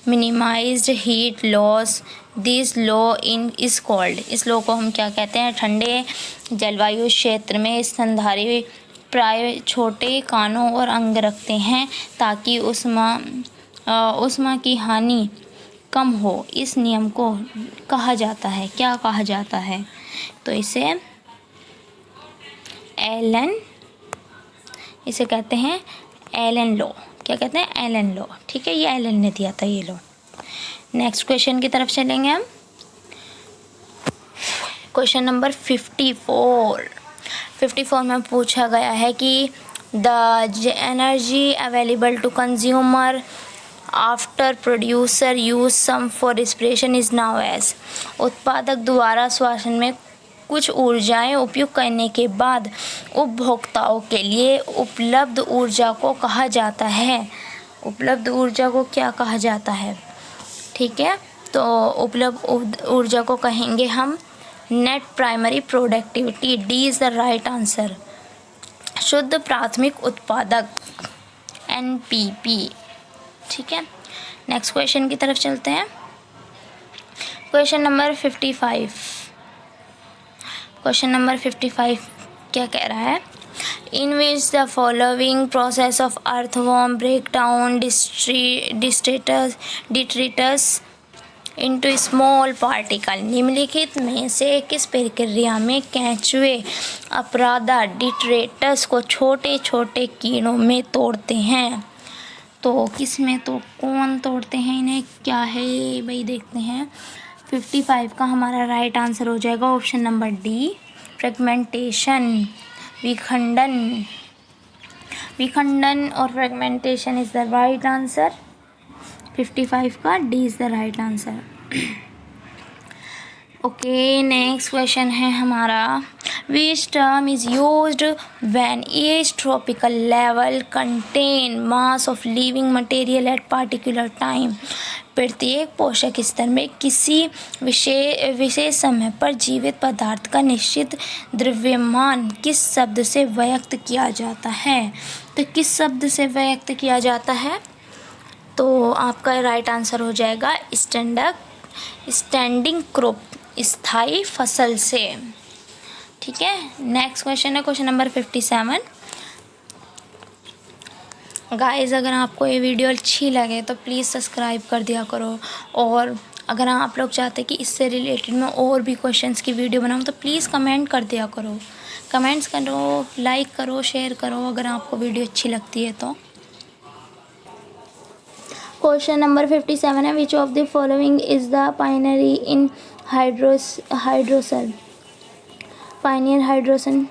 minimised heat loss. This law in is called. इस लॉ को हम क्या कहते हैं? ठंडे जलवायु क्षेत्र में स्तनधारी प्राय छोटे कानों और अंग रखते हैं ताकि उष्मा की हानि कम हो। इस नियम को कहा जाता है, क्या कहा जाता है? तो इसे कहते हैं एलन लॉ। क्या कहते हैं? Allen law. ठीक है, ये एलन ने दिया था ये लॉ। नेक्स्ट क्वेश्चन की तरफ चलेंगे हम। क्वेश्चन नंबर 54 में पूछा गया है कि the energy available to consumer after producer use some for respiration is known as. उत्पादक द्वारा श्वसन में कुछ ऊर्जाएं उपयोग करने के बाद उपभोक्ताओं के लिए उपलब्ध ऊर्जा को कहा जाता है। उपलब्ध ऊर्जा को क्या कहा जाता है? ठीक है, तो उपलब्ध ऊर्जा को कहेंगे हम net primary productivity. D is the right answer. शुद्ध प्राथमिक उत्पादक NPP। ठीक है, नेक्स्ट क्वेश्चन की तरफ चलते हैं। Question number 55। क्वेश्चन नंबर 55 क्या कह रहा है? In which the following process of earthworm break down detritus into small particle. निम्नलिखित में से किस प्रक्रिया में केंचुए अपराधा डिट्रेटस को छोटे छोटे कीड़ों में तोड़ते हैं? तो किस में तो कौन तोड़ते हैं इन्हें? क्या है भाई, देखते हैं। 55 का हमारा राइट आंसर हो जाएगा ऑप्शन नंबर डी, फ्रेगमेंटेशन। विखंडन और fragmentation is the right answer. 55 का D is the right answer. Okay, next question है हमारा। Which term is used when each tropical level contain mass of living material at particular time. प्रत्येक पोषक स्तर में किसी विशेष समय पर जीवित पदार्थ का निश्चित द्रव्यमान किस शब्द से व्यक्त किया जाता है? तो किस शब्द से व्यक्त किया जाता है? तो आपका राइट आंसर हो जाएगा स्टैंडिंग क्रॉप, स्थायी फसल से। ठीक है, नेक्स्ट क्वेश्चन है क्वेश्चन नंबर 57। गाइस, अगर आपको ये वीडियो अच्छी लगे तो प्लीज़ सब्सक्राइब कर दिया करो, और अगर आप लोग चाहते कि इससे रिलेटेड मैं और भी क्वेश्चंस की वीडियो बनाऊँ तो प्लीज़ कमेंट कर दिया करो। कमेंट्स करो, लाइक करो, शेयर करो अगर आपको वीडियो अच्छी लगती है तो। क्वेश्चन नंबर 57 है। Which of the following is the pioneer in hydrosere. Pioneer hydrosere.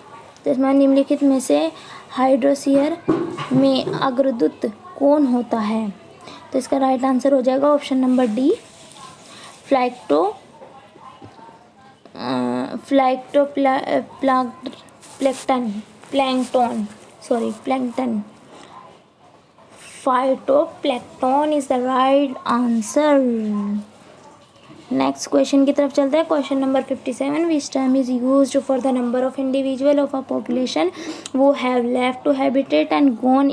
तो इसमें निम्नलिखित में से हाइड्रोसियर में अग्रदूत कौन होता है? तो इसका राइट आंसर हो जाएगा option number D, plankton. Phytoplankton is the right answer. Next question की तरफ चलते हैं। Question number 57। Which term is used for the number of individual of a population who have left to habitat and gone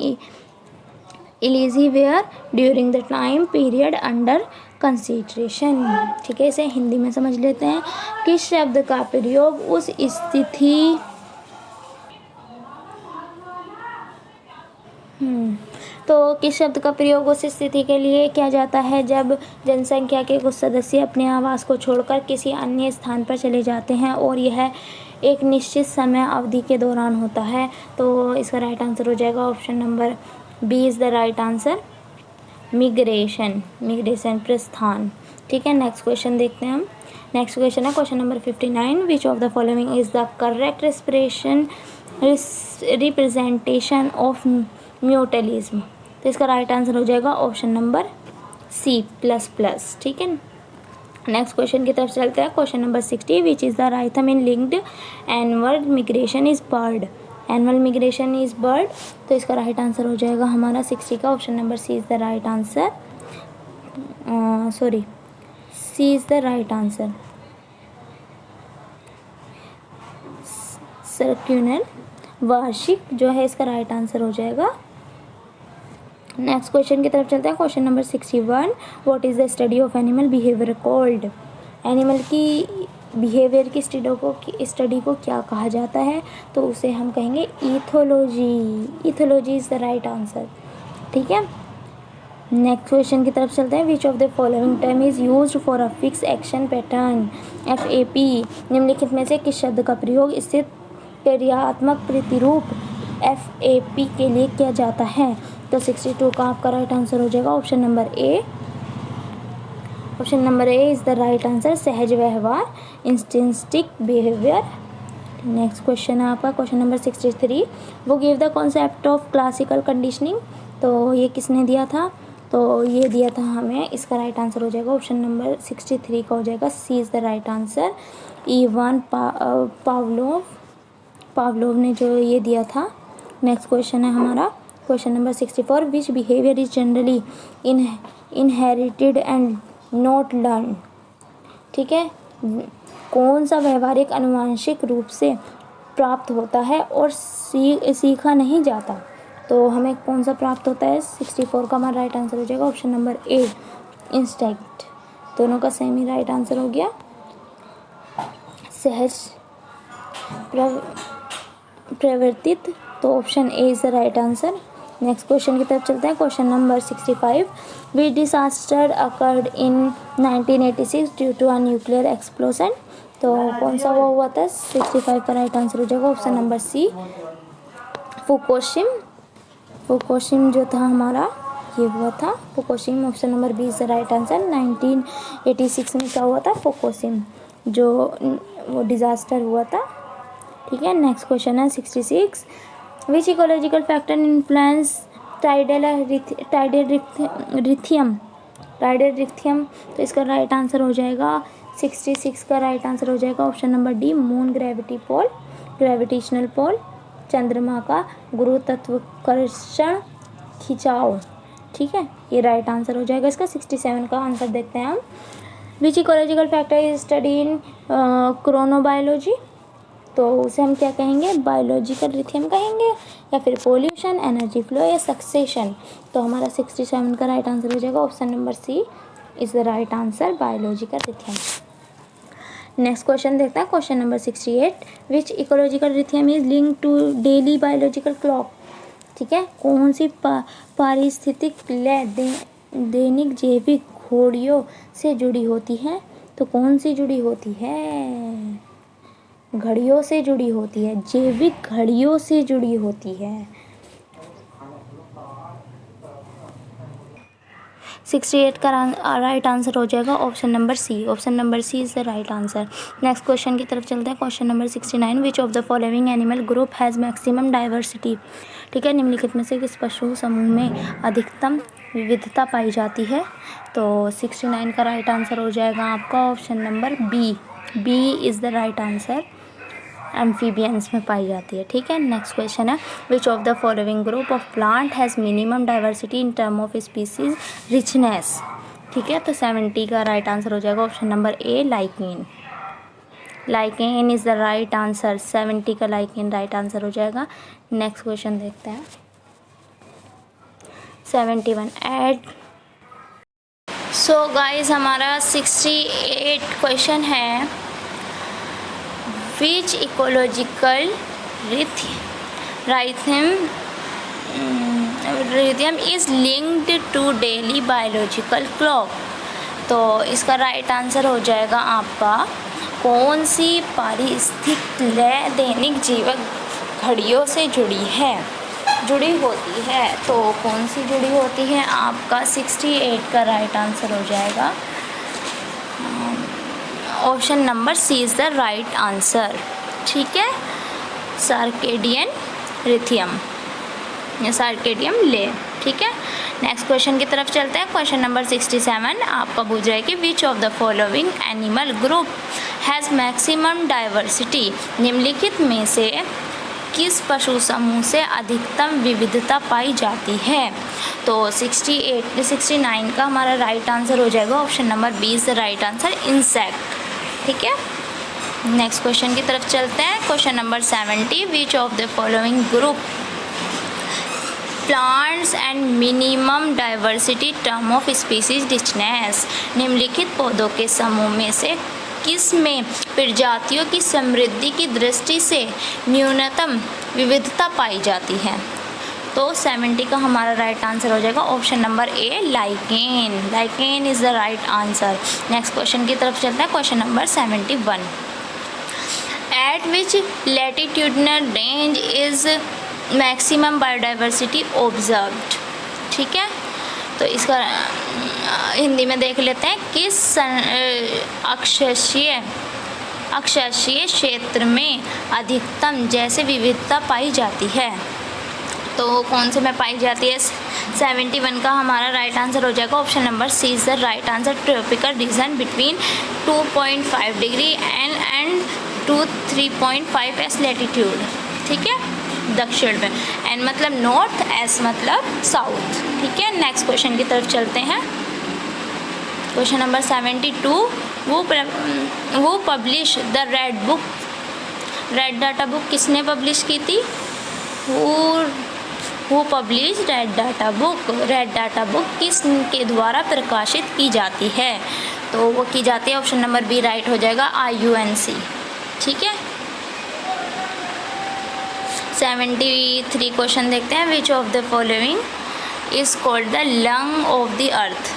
elsewhere during the time period under consideration. ठीक है, इसे हिंदी में समझ लेते हैं। किस शब्द का प्रयोग उस स्थिति तो किस शब्द का प्रयोग उस स्थिति के लिए किया जाता है जब जनसंख्या के कुछ सदस्य अपने आवास को छोड़कर किसी अन्य स्थान पर चले जाते हैं और यह एक निश्चित समय अवधि के दौरान होता है। तो इसका राइट आंसर हो जाएगा option number B is the right answer, migration, प्रस्थान। ठीक है, नेक्स्ट क्वेश्चन देखते हैं हम। नेक्स्ट क्वेश्चन है question number 59, which of the following is the correct representation of mutualism. तो इसका राइट आंसर हो जाएगा ऑप्शन नंबर सी, प्लस। ठीक है, नेक्स्ट क्वेश्चन की तरफ चलते हैं। Question number 60, which is the rhythm in linked annual migration is bird. Annual migration is bird. तो इसका राइट आंसर हो जाएगा हमारा 60 का option number C is the right answer. C is the right answer, circular वार्षिक जो है इसका राइट आंसर हो जाएगा। नेक्स्ट क्वेश्चन की तरफ चलते हैं। Question number 61, what is the study of animal behaviour called. Animal की बिहेवियर की स्टडी को क्या कहा जाता है। तो उसे हम कहेंगे ईथोलॉजी। ईथोलॉजी इज़ द राइट आंसर। ठीक है, नेक्स्ट क्वेश्चन की तरफ चलते हैं। विच of the following term is used for a fix action pattern. FAP, निम्नलिखित में से किस शब्द का प्रयोग स्थित क्रियात्मक प्रतिरूप FAP के लिए किया जाता है। तो 62 का आपका राइट आंसर हो जाएगा option number A. Option number A is the right answer, सहज व्यवहार, इंस्टिंक्टिव बिहेवियर। नेक्स्ट क्वेश्चन है आपका क्वेश्चन नंबर 63, वो give the concept of classical conditioning. तो ये किसने दिया था। तो ये दिया था हमें। इसका राइट आंसर हो जाएगा ऑप्शन नंबर 63 का हो जाएगा C is the right answer, Ivan Pavlov ने जो ये दिया था। नेक्स्ट क्वेश्चन है हमारा question number 64, which behaviour is generally inherited and not learn. ठीक है, कौन सा व्यवहारिक आनुवंशिक रूप से प्राप्त होता है और सीखा नहीं जाता। तो हमें कौन सा प्राप्त होता है। 64 का हमारा राइट आंसर हो जाएगा ऑप्शन नंबर ए, इंस्टिंक्ट। दोनों का सेम ही राइट आंसर हो गया, सहज प्रवर्तित। तो option A is the right answer. Next question की तरफ चलते हैं। Question number 65, which disaster occurred in 1986 due to a nuclear explosion. तो कौन सा वो हुआ था। 65 का राइट आंसर हो जाएगा ऑप्शन नंबर सी, फुकुशिमा जो था हमारा ये हुआ था Fukushima. Option number B is the right answer. 1986 में क्या हुआ था, फुकुशिमा जो वो डिज़ास्टर हुआ था। ठीक है, नेक्स्ट क्वेश्चन है 66, विच इकोलॉजिकल फैक्टर इन्फ्लुएंस टाइडल रिथियम। तो इसका राइट आंसर हो जाएगा 66 का राइट आंसर हो जाएगा option number D, moon gravitational pole, चंद्रमा का गुरुत्वाकर्षण खिंचाव। ठीक है, ये राइट आंसर हो जाएगा इसका। 67 का आंसर देखते हैं हम। Which ecological factor is study in chronobiology. तो उसे हम क्या कहेंगे, बायोलॉजिकल रिथियम कहेंगे या फिर पोल्यूशन, एनर्जी फ्लो या सक्सेशन। तो हमारा 67 का राइट आंसर हो जाएगा option number C is the right answer, biological rhythm. Next question देखते हैं question number 68, which ecological rhythm is link to daily biological clock. ठीक है, कौन सी पारिस्थितिक लय दैनिक जैविक घड़ियों से जुड़ी होती है। तो कौन सी जुड़ी होती है, घड़ियों से जुड़ी होती है, जैविक घड़ियों से जुड़ी होती है। 68 का राइट आंसर हो जाएगा option number C. Option number C is the right answer. Next question की तरफ चलते हैं। Question number 69, which of the following animal group has maximum diversity. ठीक है, निम्नलिखित में से किस पशु समूह में अधिकतम विविधता पाई जाती है। तो 69 का राइट आंसर हो जाएगा आपका option number B is the right answer, amphibians में पाई जाती है। ठीक है, नेक्स्ट क्वेश्चन है, which of the following group of plant has minimum diversity in term of species richness. ठीक है, तो 70 का राइट आंसर हो जाएगा option number A, lichen is the right answer. 70 का लाइकेन राइट आंसर हो जाएगा। नेक्स्ट क्वेश्चन देखते हैं। 71 ऐड। सो गाइस हमारा 68 क्वेश्चन है, which ecological rhythm is linked to daily biological clock. तो इसका राइट आंसर हो जाएगा आपका, कौन सी पारिस्थितिक लय दैनिक जीवन घड़ियों से जुड़ी होती है। तो कौन सी जुड़ी होती है, आपका 68 का राइट आंसर हो जाएगा, option number C is the right answer. ठीक है, सर्केडियन रिथम या सर्केडियन ले। ठीक है, नेक्स्ट क्वेश्चन की तरफ चलते हैं। क्वेश्चन नंबर 67 आपका पूछ रहा है कि which of the following animal group has maximum diversity. निम्नलिखित में से किस पशु समूह से अधिकतम विविधता पाई जाती है। तो 69 का हमारा राइट आंसर हो जाएगा, option number B is the right answer, insect. ठीक है, नेक्स्ट क्वेश्चन की तरफ चलते हैं। Question number 70 which of the following group plants and minimum diversity term of species richness. निम्नलिखित पौधों के समूह में से किस में प्रजातियों की समृद्धि की दृष्टि से न्यूनतम विविधता पाई जाती है। तो 70 का हमारा राइट आंसर हो जाएगा, option number A, lichen. Lichen is the right answer. Next question की तरफ चलते हैं। Question number 71 eight which latitudinal range is maximum biodiversity observed. ठीक है, तो इसका हिंदी में देख लेते हैं, किस अक्षांशीय क्षेत्र में अधिकतम जैसे विविधता पाई जाती है। तो कौन से में पाई जाती है। 71 का हमारा राइट आंसर हो जाएगा, option number C is the right answer, tropical region between 2.5 degree and to 3.5 S latitude. ठीक है, दक्षिण में, एन मतलब नॉर्थ, एस मतलब साउथ। ठीक है, नेक्स्ट क्वेश्चन की तरफ चलते हैं। क्वेश्चन नंबर 72 वो publish the red data book किसने पब्लिश की थी। वो publish red data book. Red data book किसके द्वारा प्रकाशित की जाती है। तो वो की जाती है, ऑप्शन नंबर बी राइट हो जाएगा, IUNC। ठीक है, 73 क्वेश्चन देखते हैं। विच of the following is called the lung of the earth.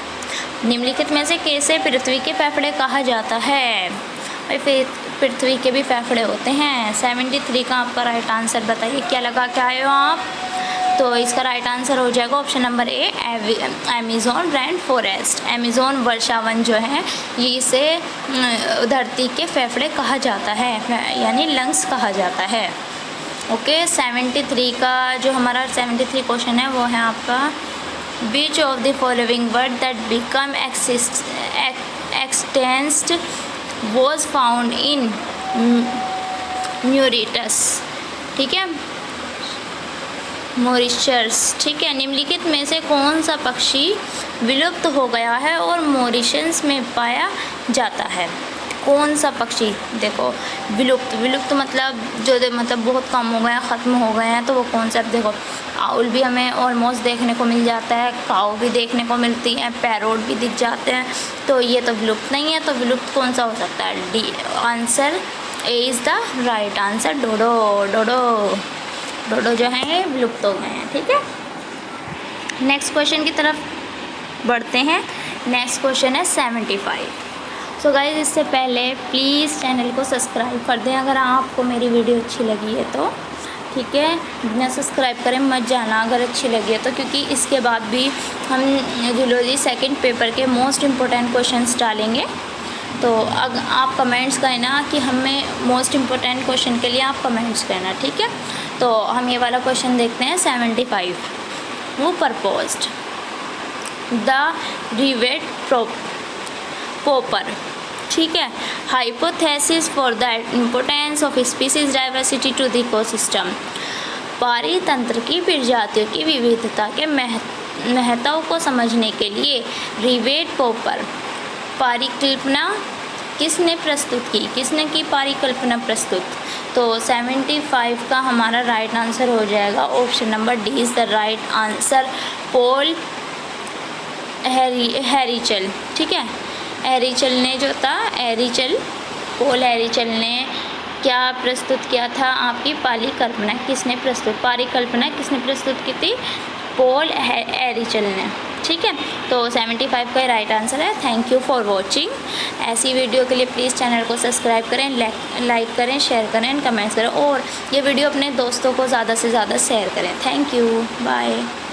निम्नलिखित में से कैसे पृथ्वी के फेफड़े कहा जाता है। भाई फिर पृथ्वी के भी फेफड़े होते हैं। 73 का आपका राइट आंसर बताइए, क्या लगा के आए हो आप। तो इसका राइट आंसर हो जाएगा, ऑप्शन नंबर ए, अमेज़न रेन फॉरेस्ट। अमेज़न वर्षावन जो है ये इसे धरती के फेफड़े कहा जाता है, यानी लंग्स कहा जाता है। ओके, 73 का जो हमारा 73 क्वेश्चन है वो है आपका, which of the following word that become extinct was found in Mauritius. ठीक है, मॉरिशस। ठीक है, निम्नलिखित में से कौन सा पक्षी विलुप्त हो गया है और मॉरिशस में पाया जाता है। कौन सा पक्षी, देखो विलुप्त मतलब जो मतलब बहुत कम हो गए हैं, ख़त्म हो गए हैं, तो वो कौन सा। देखो आउल भी हमें ऑलमोस्ट देखने को मिल जाता है, काऊ भी देखने को मिलती हैं, पैरोट भी दिख जाते हैं, तो ये तो विलुप्त नहीं है। तो विलुप्त कौन सा हो सकता है, D answer A is the right answer, dodo जो है विलुप्त हो गए हैं। ठीक है, नेक्स्ट क्वेश्चन की तरफ बढ़ते हैं। नेक्स्ट क्वेश्चन है 75। सो गाइस, इससे पहले प्लीज़ चैनल को सब्सक्राइब कर दें अगर आपको मेरी वीडियो अच्छी लगी है तो। ठीक है, बिना सब्सक्राइब करें मत जाना अगर अच्छी लगी है तो, क्योंकि इसके बाद भी हम जूलॉजी सेकंड पेपर के मोस्ट इम्पोर्टेंट क्वेश्चंस डालेंगे। तो अगर आप कमेंट्स करना कि हमें मोस्ट इम्पोर्टेंट क्वेश्चन के लिए आप कमेंट्स करना। ठीक है, तो हम ये वाला क्वेश्चन देखते हैं 75। वो प्रपोज्ड द रिवेट पोपर। ठीक है, hypothesis for the importance of species diversity to the ecosystem. पारितंत्र की प्रजातियों की विविधता के महत्व को समझने के लिए रिवेट पोपर परिकल्पना किसने प्रस्तुत की, किसने की परिकल्पना प्रस्तुत। तो 75 का हमारा राइट आंसर हो जाएगा option number D is the right answer, Paul Ehrlich. ठीक है, हैरिचल ने जो था, पॉल हैरिचल ने क्या प्रस्तुत किया था, आपकी परिकल्पना किसने प्रस्तुत की थी, पॉल हैरिचल ने। ठीक है, तो 75 का राइट आंसर है। Thank you for watching. ऐसी वीडियो के लिए प्लीज़ चैनल को सब्सक्राइब करें, लाइक करें, शेयर करें एंड कमेंट्स करें, और ये वीडियो अपने दोस्तों को ज़्यादा से ज़्यादा शेयर करें। Thank you, bye.